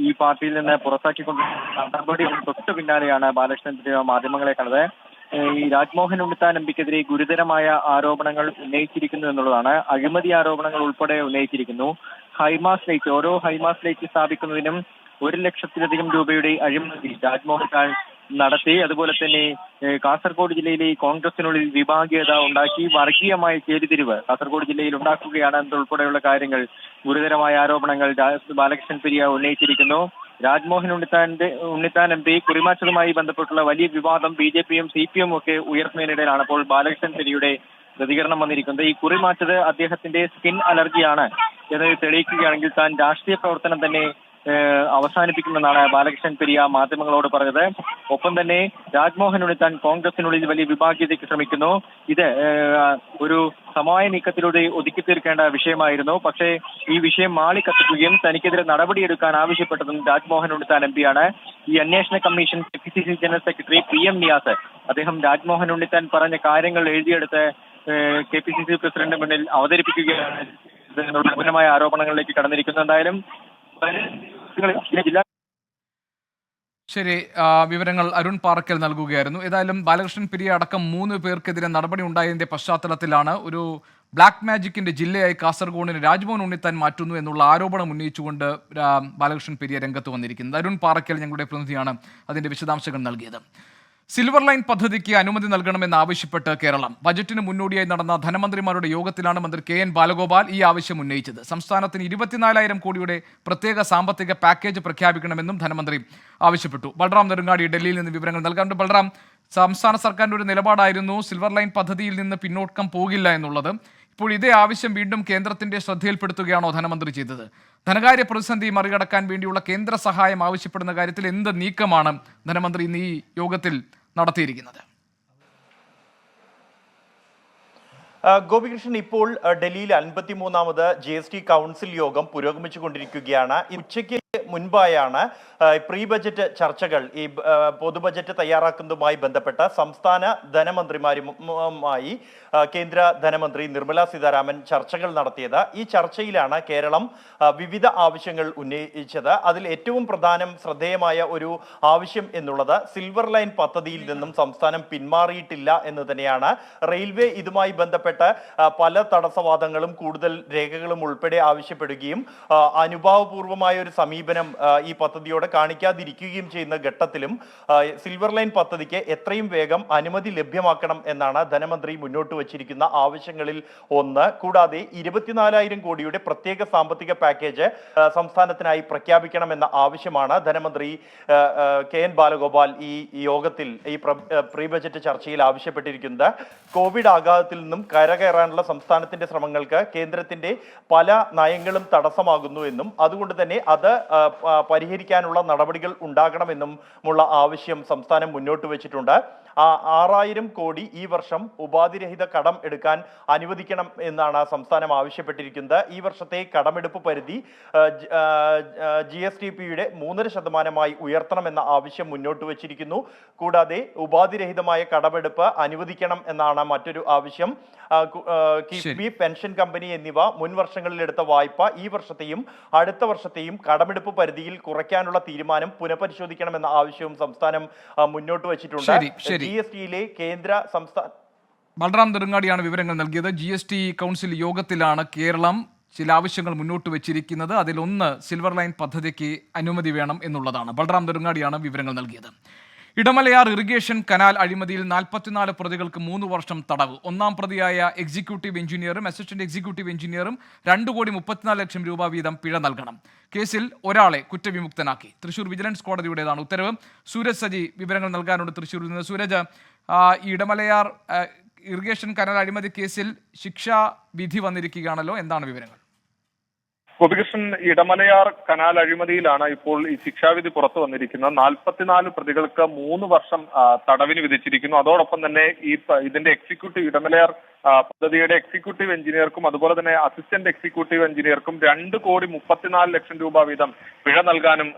ഈ പാർട്ടിയിൽ നിന്ന് പുറത്താക്കിക്കൊണ്ട് നടപടി തൊട്ടു പിന്നാലെയാണ് ബാലകൃഷ്ണൻ പെരിയ മാധ്യമങ്ങളെ കണ്ടത്. ഈ രാജ്മോഹൻ ഉണ്ണിത്താൻ എംപിക്കെതിരെ ഗുരുതരമായ ആരോപണങ്ങൾ ഉന്നയിച്ചിരിക്കുന്നു എന്നുള്ളതാണ്. അഴിമതി ആരോപണങ്ങൾ ഉൾപ്പെടെ ഉന്നയിച്ചിരിക്കുന്നു. ഓരോ ഹൈമാസ് ലൈറ്റ് സ്ഥാപിക്കുന്നതിനും 1 ലക്ഷത്തിലധികം രൂപയുടെ അഴിമതി രാജ്മോഹൻ നടത്തി. അതുപോലെ തന്നെ കാസർഗോഡ് ജില്ലയിലെ കോൺഗ്രസിനുള്ളിൽ വിഭാഗീയത ഉണ്ടാക്കി വർഗീയമായ ചേരിതിരിവ് കാസർഗോഡ് ജില്ലയിൽ ഉണ്ടാക്കുകയാണ് എന്നതുൾപ്പെടെയുള്ള കാര്യങ്ങൾ, ഗുരുതരമായ ആരോപണങ്ങൾ ബാലകൃഷ്ണൻ പെരിയ ഉന്നയിച്ചിരിക്കുന്നു. രാജ്മോഹൻ ഉണ്ണിത്താൻ MP കുറിമാച്ചതുമായി ബന്ധപ്പെട്ടുള്ള വലിയ വിവാദം BJPയും CPM ഒക്കെ ഉയർത്തുന്നതിനിടയിലാണ് അപ്പോൾ ബാലകൃഷ്ണൻ പെരിയയുടെ പ്രതികരണം വന്നിരിക്കുന്നത്. ഈ കുറിമാച്ചത് അദ്ദേഹത്തിന്റെ സ്കിൻ അലർജിയാണ് എന്ന് തെളിയിക്കുകയാണെങ്കിൽ താൻ രാഷ്ട്രീയ പ്രവർത്തനം തന്നെ അവസാനിപ്പിക്കുമെന്നാണ് ബാലകൃഷ്ണൻ പെരിയ മാധ്യമങ്ങളോട് പറഞ്ഞത്. ഒപ്പം തന്നെ രാജ്മോഹൻ ഉണ്ണിത്താൻ കോൺഗ്രസിനുള്ളിൽ വലിയ വിഭാഗീയതയ്ക്ക് ശ്രമിക്കുന്നു. ഇത് ഒരു സമവായ നീക്കത്തിലൂടെ ഒതുക്കി തീർക്കേണ്ട വിഷയമായിരുന്നു. പക്ഷേ ഈ വിഷയം മാളിക്കത്തിക്കുകയും തനിക്കെതിരെ നടപടിയെടുക്കാൻ ആവശ്യപ്പെട്ടതും രാജ്മോഹൻ ഉണ്ണിത്താൻ എംപിയാണ്. ഈ അന്വേഷണ commission KPCC general secretary PM Niyas അദ്ദേഹം രാജ്മോഹൻ ഉണ്ണിത്താൻ പറഞ്ഞ കാര്യങ്ങൾ എഴുതിയെടുത്ത് KPCC പ്രസിഡന്റ് മുന്നിൽ അവതരിപ്പിക്കുകയാണ്. ഗുരുതരമായ ആരോപണങ്ങളിലേക്ക് കടന്നിരിക്കുന്നു. എന്തായാലും ജില്ലാ ശരി, വിവരങ്ങൾ അരുൺ പാറക്കൽ നൽകുകയായിരുന്നു. ഏതായാലും ബാലകൃഷ്ണൻ പെരിയ അടക്കം 3 പേർക്കെതിരെ നടപടി ഉണ്ടായതിന്റെ പശ്ചാത്തലത്തിലാണ് ഒരു ബ്ലാക്ക് മാജിക്കിന്റെ ജില്ലയായി കാസർഗോഡിന് രാജ്മോഹൻ ഉണ്ണിത്താൻ മാറ്റുന്നു എന്നുള്ള ആരോപണം ഉന്നയിച്ചുകൊണ്ട് ബാലകൃഷ്ണൻ പെരിയ രംഗത്ത് വന്നിരിക്കുന്നത്. അരുൺ പാറക്കൽ ഞങ്ങളുടെ പ്രതിനിധിയാണ് അതിന്റെ വിശദാംശങ്ങൾ നൽകിയത്. സിൽവർ ലൈൻ പദ്ധതിക്ക് അനുമതി നൽകണമെന്നാവശ്യപ്പെട്ട് കേരളം. ബജറ്റിന് മുന്നോടിയായി നടന്ന ധനമന്ത്രിമാരുടെ യോഗത്തിലാണ് മന്ത്രി KN ബാലഗോപാൽ ഈ ആവശ്യം ഉന്നയിച്ചത്. സംസ്ഥാനത്തിന് 24,000 കോടിയുടെ പ്രത്യേക സാമ്പത്തിക പാക്കേജ് പ്രഖ്യാപിക്കണമെന്നും ധനമന്ത്രി ആവശ്യപ്പെട്ടു. ബൽറാം നെടുങ്ങാടി ഡൽഹിയിൽ നിന്ന് വിവരങ്ങൾ നൽകാറുണ്ട്. ബൽറാം, സംസ്ഥാന സർക്കാരിന്റെ ഒരു നിലപാടായിരുന്നു സിൽവർ ലൈൻ പദ്ധതിയിൽ നിന്ന് പിന്നോക്കം പോകില്ല എന്നുള്ളത്. ഇപ്പോൾ ഇതേ ആവശ്യം വീണ്ടും കേന്ദ്രത്തിന്റെ ശ്രദ്ധയിൽപ്പെടുത്തുകയാണോ ധനമന്ത്രി ചെയ്തത്? ധനകാര്യ പ്രതിസന്ധി മറികടക്കാൻ വേണ്ടിയുള്ള കേന്ദ്ര സഹായം ആവശ്യപ്പെടുന്ന കാര്യത്തിൽ എന്ത് നീക്കമാണ് ധനമന്ത്രി ഇന്ന് ഈ യോഗത്തിൽ നടത്തിയിരിക്കുന്നത്? ഗോപികൃഷ്ണൻ, ഇപ്പോൾ ഡൽഹിയിൽ 53ാമത് GST കൗൺസിൽ യോഗം പുരോഗമിച്ചുകൊണ്ടിരിക്കുകയാണ്. ഉച്ചയ്ക്ക് മുൻപായാണ് പ്രീ ബജറ്റ് ചർച്ചകൾ, ഈ പൊതു ബജറ്റ് തയ്യാറാക്കുന്നതുമായി ബന്ധപ്പെട്ട സംസ്ഥാന ധനമന്ത്രിമാരുമായി കേന്ദ്ര ധനമന്ത്രി നിർമ്മല സീതാരാമൻ ചർച്ചകൾ നടത്തിയത്. ഈ ചർച്ചയിലാണ് കേരളം വിവിധ ആവശ്യങ്ങൾ ഉന്നയിച്ചത്. അതിൽ ഏറ്റവും പ്രധാനം, ശ്രദ്ധേയമായ ഒരു ആവശ്യം എന്നുള്ളത് സിൽവർ ലൈൻ പദ്ധതിയിൽ നിന്നും സംസ്ഥാനം പിന്മാറിയിട്ടില്ല എന്ന് തന്നെയാണ്. റെയിൽവേ ഇതുമായി ബന്ധപ്പെട്ട് പല തടസ്സവാദങ്ങളും കൂടുതൽ രേഖകളും ഉൾപ്പെടെ ആവശ്യപ്പെടുകയും അനുഭാവപൂർവമായ ഒരു സമീപനം ഈ പദ്ധതിയോടെ കാണിക്കാതിരിക്കുകയും ചെയ്യുന്ന ഘട്ടത്തിലും സിൽവർ ലൈൻ പദ്ധതിക്ക് എത്രയും വേഗം അനുമതി ലഭ്യമാക്കണം എന്നാണ് ധനമന്ത്രി മുന്നോട്ട് വച്ചിരിക്കുന്ന ആവശ്യങ്ങളിൽ ഒന്ന്. കൂടാതെ 24,000 കോടിയുടെ പ്രത്യേക സാമ്പത്തിക പാക്കേജ് സംസ്ഥാനത്തിനായി പ്രഖ്യാപിക്കണമെന്ന ആവശ്യമാണ് ധനമന്ത്രി KN ബാലഗോപാൽ ഈ യോഗത്തിൽ, ഈ പ്രീ ബജറ്റ് ചർച്ചയിൽ ആവശ്യപ്പെട്ടിരിക്കുന്നത്. കോവിഡ് ആഘാതത്തിൽ നിന്നും കരകയറാനുള്ള സംസ്ഥാനത്തിന്റെ ശ്രമങ്ങൾക്ക് കേന്ദ്രത്തിന്റെ പല നയങ്ങളും തടസ്സമാകുന്നു എന്നും അതുകൊണ്ട് തന്നെ അത് പരിഹരിക്കാനുള്ള നടപടികൾ ഉണ്ടാകണമെന്നുമുള്ള ആവശ്യം സംസ്ഥാനം മുന്നോട്ട് വെച്ചിട്ടുണ്ട്. 6,000 കോടി ഈ വർഷം ഉപാധിരഹിത കടം എടുക്കാൻ അനുവദിക്കണം എന്നാണ് സംസ്ഥാനം ആവശ്യപ്പെട്ടിരിക്കുന്നത്. ഈ വർഷത്തെ കടമെടുപ്പ് പരിധി GSTPയുടെ 3% ഉയർത്തണമെന്ന ആവശ്യം മുന്നോട്ട് വച്ചിരിക്കുന്നു. കൂടാതെ ഉപാധിരഹിതമായ കടമെടുപ്പ് അനുവദിക്കണം എന്നാണ് മറ്റൊരു ആവശ്യം. കിഫ്ബി, പെൻഷൻ കമ്പനി എന്നിവ മുൻ വർഷങ്ങളിൽ എടുത്ത വായ്പ ഈ വർഷത്തെയും അടുത്ത വർഷത്തെയും കടമെടുപ്പ് പരിധിയിൽ കുറയ്ക്കാനുള്ള തീരുമാനം പുനഃപരിശോധിക്കണമെന്ന ആവശ്യവും സംസ്ഥാനം മുന്നോട്ട് വച്ചിട്ടുണ്ട്. GSTയിലെ കേന്ദ്ര സംസ്ഥാന ബൽറാം നെടുങ്ങാടിയാണ് വിവരങ്ങൾ നൽകിയത്. GST കൗൺസിൽ യോഗത്തിലാണ് കേരളം ചില ആവശ്യങ്ങൾ മുന്നോട്ട് വെച്ചിരിക്കുന്നത്. അതിലൊന്ന് സിൽവർ ലൈൻ പദ്ധതിക്ക് അനുമതി വേണം എന്നുള്ളതാണ്. ബൽറാം നെടുങ്ങാടിയാണ് വിവരങ്ങൾ നൽകിയത്. ഇടമലയാർ ഇറിഗേഷൻ കനാൽ അഴിമതിയിൽ 44 പ്രതികൾക്ക് 3 വർഷം തടവ്. ഒന്നാം പ്രതിയായ എക്സിക്യൂട്ടീവ് എഞ്ചിനീയറും അസിസ്റ്റന്റ് എക്സിക്യൂട്ടീവ് എഞ്ചിനീയറും 2,34,00,000 രൂപ വീതം പിഴ നൽകണം. കേസിൽ ഒരാളെ കുറ്റവിമുക്തനാക്കി. തൃശൂർ വിജിലൻസ് കോടതിയുടേതാണ് ഉത്തരവ്. സൂരജ് സജി വിവരങ്ങൾ നൽകാനുണ്ട് തൃശൂരിൽ നിന്ന്. സൂരജ്, ഈ ഇടമലയാർ ഇറിഗേഷൻ കനാൽ അഴിമതി കേസിൽ ശിക്ഷാ വിധി വന്നിരിക്കുകയാണല്ലോ, എന്താണ് വിവരങ്ങൾ? ഗോപികൃഷ്ണൻ, ഇടമലയാർ കനാൽ അഴിമതിയിലാണ് ഇപ്പോൾ ഈ ശിക്ഷാവിധി പുറത്തു വന്നിരിക്കുന്നത്. 44 പ്രതികൾക്ക് 3 വർഷം തടവിന് വിധിച്ചിരിക്കുന്നു. അതോടൊപ്പം തന്നെ ഇതിന്റെ എക്സിക്യൂട്ടീവ്, ഇടമലയാർ പദ്ധതിയുടെ എക്സിക്യൂട്ടീവ് എഞ്ചിനീയർക്കും അതുപോലെ തന്നെ അസിസ്റ്റന്റ് എക്സിക്യൂട്ടീവ് എഞ്ചിനീയർക്കും 2,34,00,000 രൂപ വീതം പിഴ നൽകാനും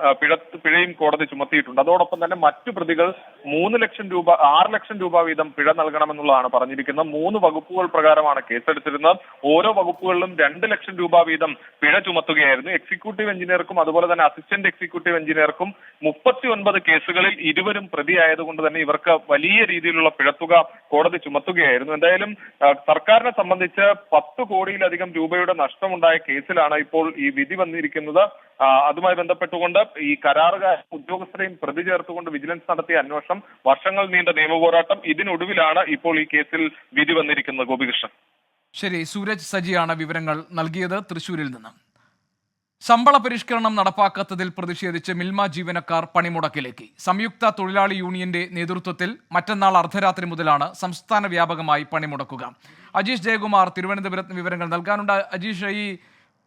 പിഴയും കോടതി ചുമത്തിയിട്ടുണ്ട്. അതോടൊപ്പം തന്നെ മറ്റു പ്രതികൾ 6,00,000 രൂപ വീതം പിഴ നൽകണമെന്നുള്ളതാണ് പറഞ്ഞിരിക്കുന്നത്. 3 വകുപ്പുകൾ പ്രകാരമാണ് കേസെടുത്തിരുന്നത്. ഓരോ വകുപ്പുകളിലും 2,00,000 രൂപ വീതം പിഴ ചുമത്തുകയായിരുന്നു. എക്സിക്യൂട്ടീവ് എഞ്ചിനീയർക്കും അതുപോലെ തന്നെ അസിസ്റ്റന്റ് എക്സിക്യൂട്ടീവ് എഞ്ചിനീയർക്കും 39 കേസുകളിൽ ഇരുവരും പ്രതിയായതുകൊണ്ട് തന്നെ ഇവർക്ക് വലിയ രീതിയിലുള്ള പിഴത്തുക കോടതി ചുമത്തുകയായിരുന്നു. എന്തായാലും സർക്കാരിനെ സംബന്ധിച്ച് 10 കോടിയിലധികം രൂപയുടെ നഷ്ടമുണ്ടായ കേസിലാണ് ഇപ്പോൾ ഈ വിധി വന്നിരിക്കുന്നത്. അതുമായി ബന്ധപ്പെട്ടുകൊണ്ട് ഈ കരാറുകാർ ഉദ്യോഗസ്ഥരെയും പ്രതി ചേർത്തുകൊണ്ട് വിജിലൻസ് നടത്തിയ അന്വേഷണം, വർഷങ്ങൾ നീണ്ട നിയമപോരാട്ടം, ഇതിനൊടുവിലാണ് ഇപ്പോൾ ഈ കേസിൽ വിധി വന്നിരിക്കുന്നത്. ഗോപികൃഷ്ണൻ. ശരി, സൂരജ് സജിയാണ് വിവരങ്ങൾ നൽകിയത് തൃശൂരിൽ നിന്ന്. ശമ്പള പരിഷ്കരണം നടപ്പാക്കാത്തതിൽ പ്രതിഷേധിച്ച് മിൽമ ജീവനക്കാർ പണിമുടക്കിലേക്ക്. സംയുക്ത തൊഴിലാളി യൂണിയന്റെ നേതൃത്വത്തിൽ മറ്റന്നാൾ അർദ്ധരാത്രി മുതലാണ് സംസ്ഥാന വ്യാപകമായി പണിമുടക്കുക. അജീഷ് ജയകുമാർ തിരുവനന്തപുരത്ത് വിവരങ്ങൾ നൽകാനുണ്ട്. അജീഷ്, ഈ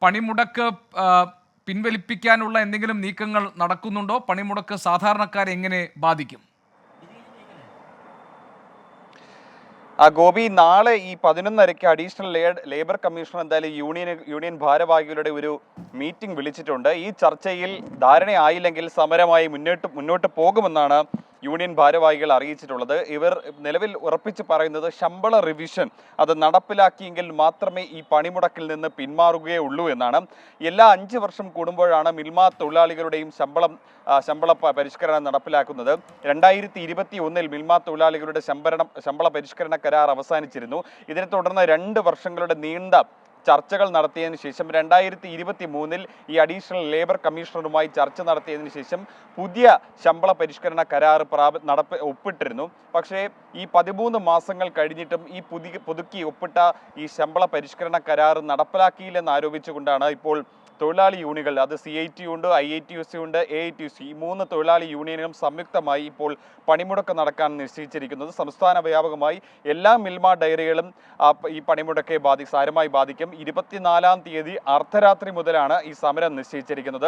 പണിമുടക്ക് പിൻവലിപ്പിക്കാനുള്ള എന്തെങ്കിലും നീക്കങ്ങൾ നടക്കുന്നുണ്ടോ? പണിമുടക്ക് സാധാരണക്കാരെ എങ്ങനെ ബാധിക്കും? ഗോപി, നാളെ ഈ 11:30 അഡീഷണൽ ലേബർ കമ്മീഷണർ എന്തായാലും യൂണിയൻ ഭാരവാഹികളുടെ ഒരു മീറ്റിംഗ് വിളിച്ചിട്ടുണ്ട്. ഈ ചർച്ചയിൽ ധാരണയായില്ലെങ്കിൽ സമരമായി മുന്നോട്ട് പോകുമെന്നാണ് യൂണിയൻ ഭാരവാഹികൾ അറിയിച്ചിട്ടുള്ളത്. ഇവർ നിലവിൽ ഉറപ്പിച്ച് പറയുന്നത് ശമ്പള റിവിഷൻ അത് നടപ്പിലാക്കിയെങ്കിൽ മാത്രമേ ഈ പണിമുടക്കിൽ നിന്ന് പിന്മാറുകയുള്ളൂ എന്നാണ്. എല്ലാ 5 വർഷം കൂടുമ്പോഴാണ് മിൽമ തൊഴിലാളികളുടെയും ശമ്പള പരിഷ്കരണം നടപ്പിലാക്കുന്നത്. 2021 മിൽമ തൊഴിലാളികളുടെ ശമ്പള പരിഷ്കരണ കരാർ അവസാനിച്ചിരുന്നു. ഇതിനെ തുടർന്ന് 2 വർഷങ്ങളുടെ നീണ്ട ചർച്ചകൾ നടത്തിയതിനു ശേഷം 2023 ഈ അഡീഷണൽ ലേബർ കമ്മീഷണറുമായി ചർച്ച നടത്തിയതിനു ശേഷം പുതിയ ശമ്പള പരിഷ്കരണ കരാർ ഒപ്പിട്ടിരുന്നു. പക്ഷേ ഈ 13 മാസങ്ങൾ കഴിഞ്ഞിട്ടും ഈ പുതുക്കി ഒപ്പിട്ട ഈ ശമ്പള പരിഷ്കരണ കരാർ നടപ്പിലാക്കിയില്ലെന്ന് ആരോപിച്ചുകൊണ്ടാണ് ഇപ്പോൾ തൊഴിലാളി യൂണിയനുകൾ, അത് CIT ഉണ്ട്, IATUC ഉണ്ട്, AITUC, ഈ 3 തൊഴിലാളി യൂണിയനുകളും സംയുക്തമായി ഇപ്പോൾ പണിമുടക്ക് നടക്കാൻ നിശ്ചയിച്ചിരിക്കുന്നത്. സംസ്ഥാന വ്യാപകമായി എല്ലാ മിൽമ ഡയറികളും ഈ പണിമുടക്കെ സാരമായി ബാധിക്കും. 24-ാം തീയതി അർദ്ധരാത്രി മുതലാണ് ഈ സമരം നിശ്ചയിച്ചിരിക്കുന്നത്.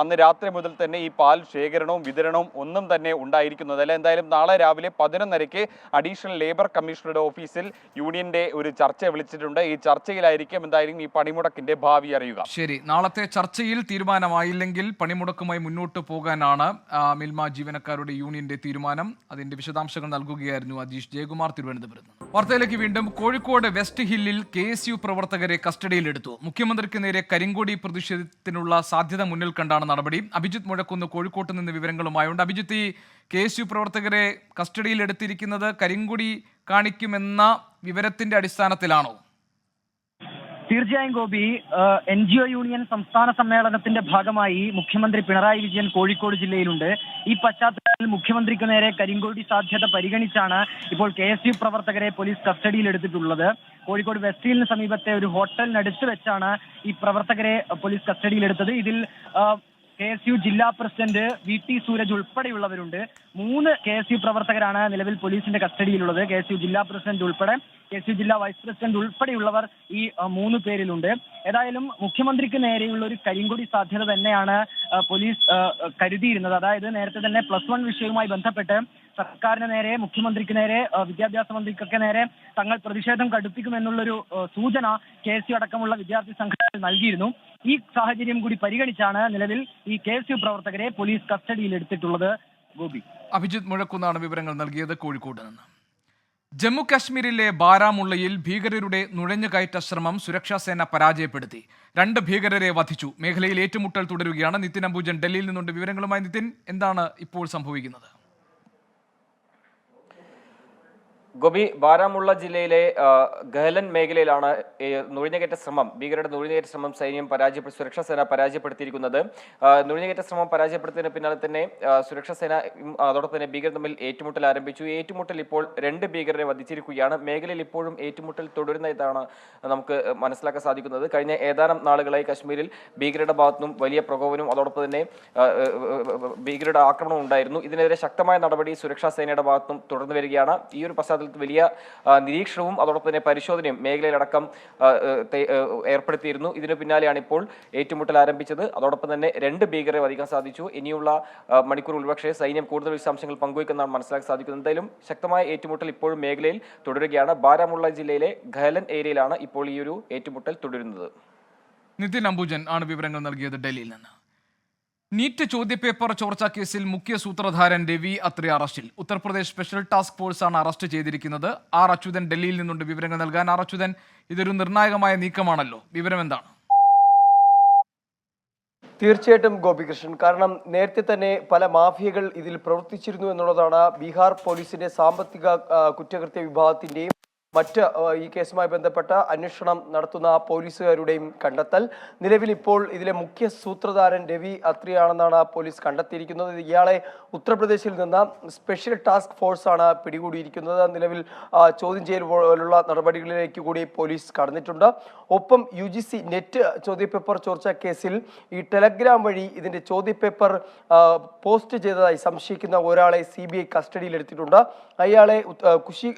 അന്ന് രാത്രി മുതൽ തന്നെ ഈ പാൽ ശേഖരണവും വിതരണവും ഒന്നും തന്നെ ഉണ്ടായിരിക്കുന്നതല്ല. എന്തായാലും നാളെ രാവിലെ 11:30 അഡീഷണൽ ലേബർ കമ്മീഷണറുടെ ഓഫീസിൽ യൂണിയന്റെ ഒരു ചർച്ച വിളിച്ചിട്ടുണ്ട്. ഈ ചർച്ചയിലായിരിക്കും എന്തായാലും ഈ പണിമുടക്കിന്റെ ഭാവി അറിയുക. ശരി, നാളത്തെ ചർച്ചയിൽ തീരുമാനമായില്ലെങ്കിൽ പണിമുടക്കുമായി മുന്നോട്ട് പോകാനാണ് മിൽമ ജീവനക്കാരുടെ യൂണിയന്റെ തീരുമാനം. അതിന്റെ വിശദാംശങ്ങൾ നൽകുകയായിരുന്നു അജീഷ് ജയകുമാർ തിരുവനന്തപുരത്ത്. വാർത്തയിലേക്ക് വീണ്ടും. കോഴിക്കോട് വെസ്റ്റ് ഹില്ലിൽ KSU പ്രവർത്തകരെ കസ്റ്റഡിയിലെടുത്തു. മുഖ്യമന്ത്രിക്ക് നേരെ കരിങ്കൊടി പ്രതിഷേധത്തിനുള്ള സാധ്യത മുന്നിൽ കണ്ടാണ് നടപടി. അഭിജിത്ത് മുഴക്കുന്ന് കോഴിക്കോട്ട് നിന്ന് വിവരങ്ങളുമായുണ്ട്. അഭിജിത്ത്, ഈ KSU പ്രവർത്തകരെ കസ്റ്റഡിയിലെടുത്തിരിക്കുന്നത് കരിങ്കൊടി കാണിക്കുമെന്ന വിവരത്തിന്റെ അടിസ്ഥാനത്തിലാണോ? തീർച്ചയായും ഗോപി, NGO യൂണിയൻ സംസ്ഥാന സമ്മേളനത്തിന്റെ ഭാഗമായി മുഖ്യമന്ത്രി പിണറായി വിജയൻ കോഴിക്കോട് ജില്ലയിലുണ്ട്. ഈ പശ്ചാത്തലത്തിൽ മുഖ്യമന്ത്രിക്ക് നേരെ കരിങ്കൊടി സാധ്യത പരിഗണിച്ചാണ് ഇപ്പോൾ KSU പ്രവർത്തകരെ പോലീസ് കസ്റ്റഡിയിലെടുത്തിട്ടുള്ളത്. കോഴിക്കോട് വെസ്റ്റ് ഹില്ലിന് സമീപത്തെ ഒരു ഹോട്ടലിനടുത്ത് വെച്ചാണ് ഈ പ്രവർത്തകരെ പോലീസ് കസ്റ്റഡിയിലെടുത്തത്. ഇതിൽ KSU ജില്ലാ പ്രസിഡന്റ് VT സൂരജ് ഉൾപ്പെടെയുള്ളവരുണ്ട്. 3 KSU പ്രവർത്തകരാണ് നിലവിൽ പോലീസിന്റെ കസ്റ്റഡിയിലുള്ളത്. KSU ജില്ലാ പ്രസിഡന്റ് ഉൾപ്പെടെ KSU ജില്ലാ വൈസ് പ്രസിഡന്റ് ഉൾപ്പെടെയുള്ളവർ ഈ 3 പേരിലുണ്ട്. ഏതായാലും മുഖ്യമന്ത്രിക്ക് നേരെയുള്ള ഒരു കരിങ്കൊടി സാധ്യത തന്നെയാണ് പോലീസ് കരുതിയിരുന്നത്. അതായത് നേരത്തെ തന്നെ +1 വിഷയവുമായി ബന്ധപ്പെട്ട് സർക്കാരിന് നേരെ, മുഖ്യമന്ത്രിക്ക് നേരെ, വിദ്യാഭ്യാസ മന്ത്രിക്കൊക്കെ നേരെ തങ്ങൾ പ്രതിഷേധം കടുപ്പിക്കുമെന്നുള്ളൊരു സൂചന KSU അടക്കമുള്ള വിദ്യാർത്ഥി സംഘടനകൾ നൽകിയിരുന്നു. ഈ സാഹചര്യം കൂടി പരിഗണിച്ചാണ് നിലവിൽ ഈ KSU പ്രവർത്തകരെ പോലീസ് കസ്റ്റഡിയിൽ എടുത്തിട്ടുള്ളത്. ഗോപി, അഭിജിത്ത് മുഴക്കുന്നാണ് വിവരങ്ങൾ നൽകിയത് കോഴിക്കോട് നിന്ന്. ജമ്മു കാശ്മീരിലെ ബാരാമുള്ളയിൽ ഭീകരരുടെ നുഴഞ്ഞുകയറ്റ ശ്രമം സുരക്ഷാസേന പരാജയപ്പെടുത്തി. 2 ഭീകരരെ വധിച്ചു. മേഖലയിൽ ഏറ്റുമുട്ടൽ തുടരുകയാണ്. നിതിൻ അംബുജൻ ഡൽഹിയിൽ നിന്നുണ്ട് വിവരങ്ങളുമായി. നിതിൻ, എന്താണ് ഇപ്പോൾ സംഭവിക്കുന്നത്? ഗോപി, ബാരാമുള്ള ജില്ലയിലെ ഗഹലൻ മേഖലയിലാണ് നുഴഞ്ഞുകയറ്റ ശ്രമം, ഭീകരരുടെ നുഴഞ്ഞുകയറ്റ ശ്രമം സുരക്ഷാ സേന പരാജയപ്പെടുത്തിയിരിക്കുന്നത്. നുഴഞ്ഞുകയറ്റ ശ്രമം പരാജയപ്പെടുത്തിയതിന് പിന്നാലെ തന്നെ സുരക്ഷാ സേന അതോടൊപ്പം തന്നെ ഭീകരർ തമ്മിൽ ഏറ്റുമുട്ടൽ ആരംഭിച്ചു. ഏറ്റുമുട്ടൽ ഇപ്പോൾ 2 ഭീകരരെ വധിച്ചിരിക്കുകയാണ്. മേഖലയിൽ ഇപ്പോഴും ഏറ്റുമുട്ടൽ തുടരുന്നതാണ് നമുക്ക് മനസ്സിലാക്കാൻ സാധിക്കുന്നത്. കഴിഞ്ഞ ഏതാനും നാളുകളായി കശ്മീരിൽ ഭീകരരുടെ ഭാഗത്തുനിന്നും വലിയ പ്രകോപനവും അതോടൊപ്പം തന്നെ ഭീകരരുടെ ആക്രമണം ഉണ്ടായിരുന്നു. ഇതിനെതിരെ ശക്തമായ നടപടി സുരക്ഷാ സേനയുടെ ഭാഗത്തുനിന്നും തുടർന്നു വരികയാണ്. ഈ ഒരു പശ്ചാത്തലത്തിൽ വലിയ നിരീക്ഷണവും അതോടൊപ്പം തന്നെ പരിശോധനയും മേഖലയിലടക്കം ഏർപ്പെടുത്തിയിരുന്നു. ഇതിനു പിന്നാലെയാണ് ഇപ്പോൾ ഏറ്റുമുട്ടൽ ആരംഭിച്ചത്. അതോടൊപ്പം തന്നെ 2 ഭീകരരെ വധിക്കാൻ സാധിച്ചു. ഇനിയുള്ള മണിക്കൂർ ഒരുപക്ഷെ സൈന്യം കൂടുതൽ വിശദാംശങ്ങൾ പങ്കുവയ്ക്കുന്നതാണ് മനസ്സിലാക്കാൻ സാധിക്കുന്നത്. എന്തായാലും ശക്തമായ ഏറ്റുമുട്ടൽ ഇപ്പോഴും മേഖലയിൽ തുടരുകയാണ്. ബാരാമുള്ള ജില്ലയിലെ ഖലൻ ഏരിയയിലാണ് ഇപ്പോൾ ഈ ഒരു ഏറ്റുമുട്ടൽ തുടരുന്നത്. നിതിൻ അംബുജൻ ആണ് വിവരങ്ങൾ നൽകിയത് ഡൽഹിയിൽ നിന്ന്. നീറ്റ് ചോദ്യപേപ്പർ ചോർച്ചാ കേസിൽ മുഖ്യ സൂത്രധാരൻ രവി അത്രി അറസ്റ്റിൽ. ഉത്തർപ്രദേശ് സ്പെഷ്യൽ ടാസ്ക് ഫോഴ്സാണ് അറസ്റ്റ് ചെയ്തിരിക്കുന്നത്. ആർ അച്യുതൻ ഡൽഹിയിൽ നിന്നുണ്ട് വിവരങ്ങൾ നൽകാൻ. ആർ അച്യുതൻ, ഇതൊരു നിർണായകമായ നീക്കമാണല്ലോ, വിവരം എന്താണ്? തീർച്ചയായിട്ടും ഗോപികൃഷ്ണൻ, കാരണം നേരത്തെ തന്നെ പല മാഫിയകൾ ഇതിൽ പ്രവർത്തിച്ചിരുന്നു എന്നുള്ളതാണ് ബീഹാർ പോലീസിന്റെ സാമ്പത്തിക കുറ്റകൃത്യ വിഭാഗത്തിന്റെയും മറ്റ് ഈ കേസുമായി ബന്ധപ്പെട്ട അന്വേഷണം നടത്തുന്ന പോലീസുകാരുടെയും കണ്ടെത്തൽ. നിലവിൽ ഇപ്പോൾ ഇതിലെ മുഖ്യ സൂത്രധാരൻ രവി അത്രിയാണെന്നാണ് പോലീസ് കണ്ടെത്തിയിരിക്കുന്നത്. ഇയാളെ ഉത്തർപ്രദേശിൽ നിന്ന് സ്പെഷ്യൽ ടാസ്ക് ഫോഴ്സാണ് പിടികൂടിയിരിക്കുന്നത്. നിലവിൽ ചോദ്യം ചെയ്യൽ പോലുള്ള നടപടികളിലേക്ക് കൂടി പോലീസ് കടന്നിട്ടുണ്ട്. ഒപ്പം UGC നെറ്റ് ചോദ്യപേപ്പർ ചോർച്ച കേസിൽ ഈ ടെലഗ്രാം വഴി ഇതിന്റെ ചോദ്യപേപ്പർ പോസ്റ്റ് ചെയ്തതായി സംശയിക്കുന്ന ഒരാളെ CBI കസ്റ്റഡിയിലെടുത്തിട്ടുണ്ട്. അയാളെ കുശി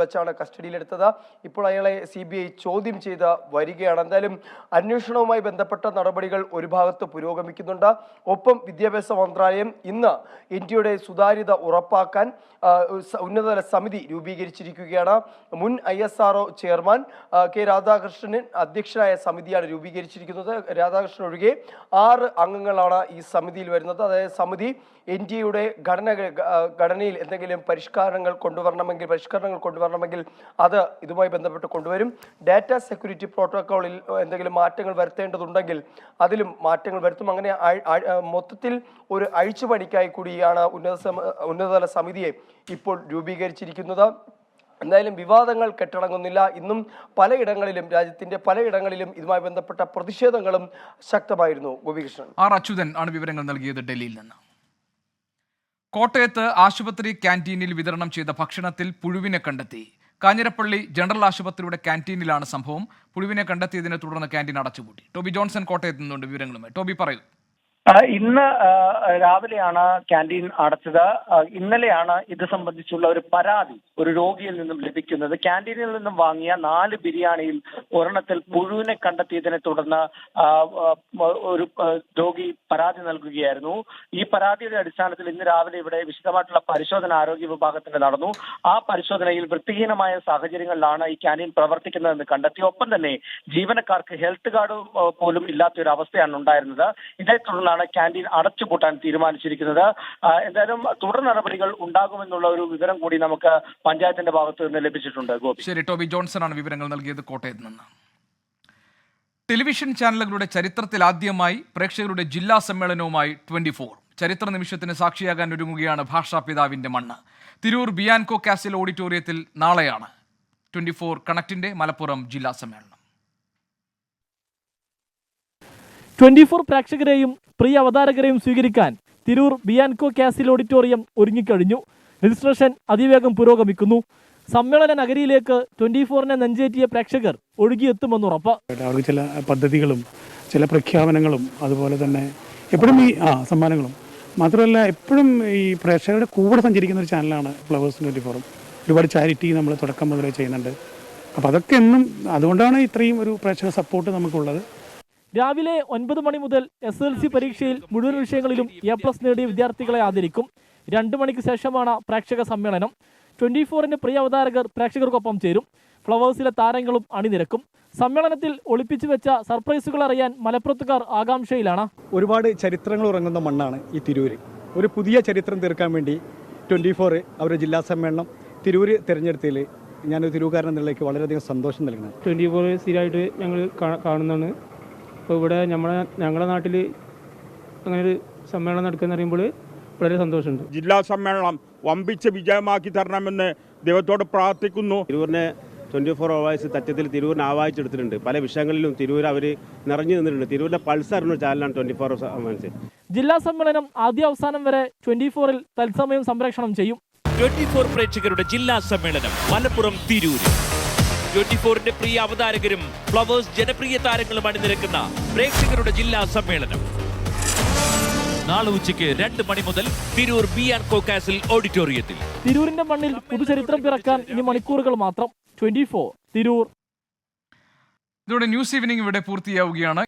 വെച്ച വെച്ചാണ് കസ്റ്റഡിയിലെടുത്തത്. ഇപ്പോൾ അയാളെ CBI ചോദ്യം ചെയ്ത് വരികയാണ്. എന്തായാലും അന്വേഷണവുമായി ബന്ധപ്പെട്ട നടപടികൾ ഒരു ഭാഗത്ത് പുരോഗമിക്കുന്നുണ്ട്. ഒപ്പം വിദ്യാഭ്യാസ മന്ത്രാലയം ഇന്ന് ഇന്ത്യയുടെ സുതാര്യത ഉറപ്പാക്കാൻ ഉന്നതതല സമിതി രൂപീകരിച്ചിരിക്കുകയാണ്. മുൻ ISRO ചെയർമാൻ K. രാധാകൃഷ്ണൻ അധ്യക്ഷനായ സമിതിയാണ് രൂപീകരിച്ചിരിക്കുന്നത്. രാധാകൃഷ്ണൻ ഒഴികെ 6 അംഗങ്ങളാണ് ഈ സമിതിയിൽ വരുന്നത്. അതായത് സമിതി ഇന്ത്യയുടെ ഘടനയിൽ എന്തെങ്കിലും പരിഷ്കരണങ്ങൾ കൊണ്ടുവരണമെങ്കിൽ അത് ഇതുമായി ബന്ധപ്പെട്ട് കൊണ്ടുവരും. ഡാറ്റ സെക്യൂരിറ്റി പ്രോട്ടോക്കോളിൽ എന്തെങ്കിലും മാറ്റങ്ങൾ വരുത്തേണ്ടതുണ്ടെങ്കിൽ അതിലും മാറ്റങ്ങൾ വരുത്തും. അങ്ങനെ മൊത്തത്തിൽ ഒരു അഴിച്ചുപണിക്കായി കൂടിയാണ് ഉന്നതതല സമിതിയെ ഇപ്പോൾ രൂപീകരിച്ചിരിക്കുന്നത്. എന്തായാലും വിവാദങ്ങൾ കെട്ടടങ്ങുന്നില്ല. ഇന്നും രാജ്യത്തിന്റെ പലയിടങ്ങളിലും ഇതുമായി ബന്ധപ്പെട്ട പ്രതിഷേധങ്ങളും ശക്തമായിരുന്നു. ഗോപികൃഷ്ണൻ. ആർ അച്യുതൻ ആണ് വിവരങ്ങൾ നൽകിയത് ഡൽഹിയിൽ നിന്ന്. കോട്ടയത്ത് ആശുപത്രി ക്യാൻറ്റീനിൽ വിതരണം ചെയ്ത ഭക്ഷണത്തിൽ പുഴുവിനെ കണ്ടെത്തി. കാഞ്ഞിരപ്പള്ളി ജനറൽ ആശുപത്രിയുടെ ക്യാൻറ്റീനിലാണ് സംഭവം. പുഴുവിനെ കണ്ടെത്തിയതിനെ തുടർന്ന് ക്യാൻറ്റീൻ അടച്ചുപൂട്ടി. ടോബി ജോൺസൺ കോട്ടയത്ത് നിന്നുണ്ട് വിവരങ്ങളുമായി. ടോബി പറയൂ. ഇന്ന് രാവിലെയാണ് ക്യാൻറ്റീൻ അടച്ചത്. ഇന്നലെയാണ് ഇത് സംബന്ധിച്ചുള്ള ഒരു പരാതി ഒരു രോഗിയിൽ നിന്നും ലഭിക്കുന്നത്. ക്യാൻറ്റീനിൽ നിന്നും വാങ്ങിയ 4 ബിരിയാണിയിൽ ഒരെണ്ണത്തിൽ പുഴുവിനെ കണ്ടെത്തിയതിനെ തുടർന്ന് ഒരു രോഗി പരാതി നൽകുകയായിരുന്നു. ഈ പരാതിയുടെ അടിസ്ഥാനത്തിൽ ഇന്ന് രാവിലെ ഇവിടെ വിശദമായിട്ടുള്ള പരിശോധന ആരോഗ്യ വിഭാഗത്തിന്റെ നടന്നു. ആ പരിശോധനയിൽ വൃത്തിഹീനമായ സാഹചര്യങ്ങളിലാണ് ഈ ക്യാൻറ്റീൻ പ്രവർത്തിക്കുന്നതെന്ന് കണ്ടെത്തി. ഒപ്പം തന്നെ ജീവനക്കാർക്ക് ഹെൽത്ത് കാർഡ് പോലും ഇല്ലാത്ത ഒരു അവസ്ഥയാണ് ഉണ്ടായിരുന്നത്. ഇതേ തുടർന്നാണ് ക്യാൻറ്റീൻ അടച്ചുപൂട്ടാൻ തീരുമാനിച്ചിരിക്കുന്നത്. എന്തായാലും തുടർ നടപടികൾ ഉണ്ടാകുമെന്നുള്ള ഒരു വിവരം കൂടി നമുക്ക് പഞ്ചായത്തിന്റെ ഭാഗത്ത് നിന്ന് ലഭിച്ചിട്ടുണ്ട്. ഗോപി. ശരി, ടോബി ജോൺസൺ ആണ് വിവരങ്ങൾ നൽകിയത് കോട്ടയത്ത് നിന്ന്. ടെലിവിഷൻ ചാനലുകളുടെ ചരിത്രത്തിൽ ആദ്യമായി പ്രേക്ഷകരുടെ ജില്ലാ സമ്മേളനവുമായി 24. ചരിത്ര നിമിഷത്തിന് സാക്ഷിയാകാൻ ഒരുങ്ങുകയാണ് ഭാഷാപിതാവിന്റെ മണ്ണ്. തിരൂർ ബിയാൻകോ കാസിൽ ഓഡിറ്റോറിയത്തിൽ നാളെയാണ് 24 കണക്റ്റിന്റെ മലപ്പുറം ജില്ലാ സമ്മേളനം. 24 പ്രേക്ഷകരെയും പ്രിയ അവതാരകരെയും സ്വീകരിക്കാൻ തിരൂർ ബിയാൻകോ കാസിൽ ഓഡിറ്റോറിയം ഒരുങ്ങിക്കഴിഞ്ഞു. രജിസ്ട്രേഷൻ അതിവേഗം പുരോഗമിക്കുന്നു. സമ്മേളന നഗരിയിലേക്ക് 24-നെ നെഞ്ചേറ്റിയ പ്രേക്ഷകർ ഒഴുകിയെത്തുമെന്നുറപ്പ്. അവർക്ക് ചില പദ്ധതികളും ചില പ്രഖ്യാപനങ്ങളും അതുപോലെ തന്നെ എപ്പോഴും ഈ സമ്മാനങ്ങളും മാത്രമല്ല എപ്പോഴും ഈ പ്രേക്ഷകരുടെ കൂടെ സഞ്ചരിക്കുന്ന ഒരു ചാനലാണ് ഫ്ലവേഴ്സ് 24. ഒരുപാട് ചാരിറ്റി നമ്മൾ തുടക്കം മുതലേ ചെയ്യുന്നുണ്ട്. അപ്പോൾ അതൊക്കെ എന്നും അതുകൊണ്ടാണ് ഇത്രയും ഒരു പ്രേക്ഷക സപ്പോർട്ട് നമുക്കുള്ളത്. രാവിലെ 9 മണി മുതൽ SSLC പരീക്ഷയിൽ മുഴുവൻ വിഷയങ്ങളിലും A+ നേടിയ വിദ്യാർത്ഥികളെ ആദരിക്കും. 2 മണിക്ക് ശേഷമാണ് പ്രേക്ഷക സമ്മേളനം. 24-ന് പ്രിയ അവതാരകർ പ്രേക്ഷകർക്കൊപ്പം ചേരും. ഫ്ലവേഴ്സിലെ താരങ്ങളും അണിനിരക്കും. സമ്മേളനത്തിൽ ഒളിപ്പിച്ചു വെച്ച സർപ്രൈസുകൾ അറിയാൻ മലപ്പുറത്തുകാർ ആകാംക്ഷയിലാണ്. ഒരുപാട് ചരിത്രങ്ങൾ ഉറങ്ങുന്ന മണ്ണാണ് ഈ തിരൂര്. ഒരു പുതിയ ചരിത്രം തീർക്കാൻ വേണ്ടി 24 അവരുടെ ജില്ലാ സമ്മേളനം തിരൂര് തിരഞ്ഞെടുത്തതിൽ ഞാനൊരു തിരൂർക്കാരൻ എന്നുള്ളതിലേക്ക് വളരെയധികം സന്തോഷം നൽകുന്നത്. 24 സ്ഥിരമായിട്ട് ഞങ്ങൾ കാണുന്നതാണ്. അപ്പോൾ ഇവിടെ ഞങ്ങളുടെ നാട്ടിൽ അങ്ങനെ ഒരു സമ്മേളനം നടക്കുന്ന പറയുമ്പോൾ വളരെ സന്തോഷമുണ്ട്. ജില്ലാ സമ്മേളനം വമ്പിച്ച വിജയമാക്കി തരണമെന്ന് ദൈവത്തോട് പ്രാർത്ഥിക്കുന്നു. തിരൂരിനെ 24 അവേഴ്സ് തറ്റത്തിൽ തിരൂരിനെ ആവാഹിച്ചെടുത്തിട്ടുണ്ട്. പല വിഷയങ്ങളിലും തിരൂർ അവർ നിറഞ്ഞു നിന്നിട്ടുണ്ട്. തിരൂരിൻ്റെ പൾസ് അറിഞ്ഞ ചാനലാണ് 24 അവേഴ്സ്. ജില്ലാ സമ്മേളനം ആദ്യ അവസാനം വരെ 24-ൽ തത്സമയം സംപ്രേഷണം ചെയ്യും. 24 പ്രേക്ഷകരുടെ ജില്ലാ സമ്മേളനം മലപ്പുറം തിരൂര്. 24-ന്റെ പ്രിയ അവതാരകരും ഫ്ലവേഴ്സ് ജനപ്രിയ താരങ്ങളും അണിനിരക്കുന്ന പ്രേക്ഷകരുടെ ജില്ലാ സമ്മേളനം നാളെ ഉച്ചയ്ക്ക് 2 മണി മുതൽ തിരൂർ ബിയാൻകോ കാസിൽ ഓഡിറ്റോറിയത്തിൽ. തിരൂരിന്റെ മണ്ണിൽ പുതുചരിത്രം പിറക്കാൻ ഇനി മണിക്കൂറുകൾ മാത്രം. 24 തിരൂർ. ഇതോടെ ന്യൂസ് ഈവനിംഗ് ഇവിടെ പൂർത്തിയാവുകയാണ്.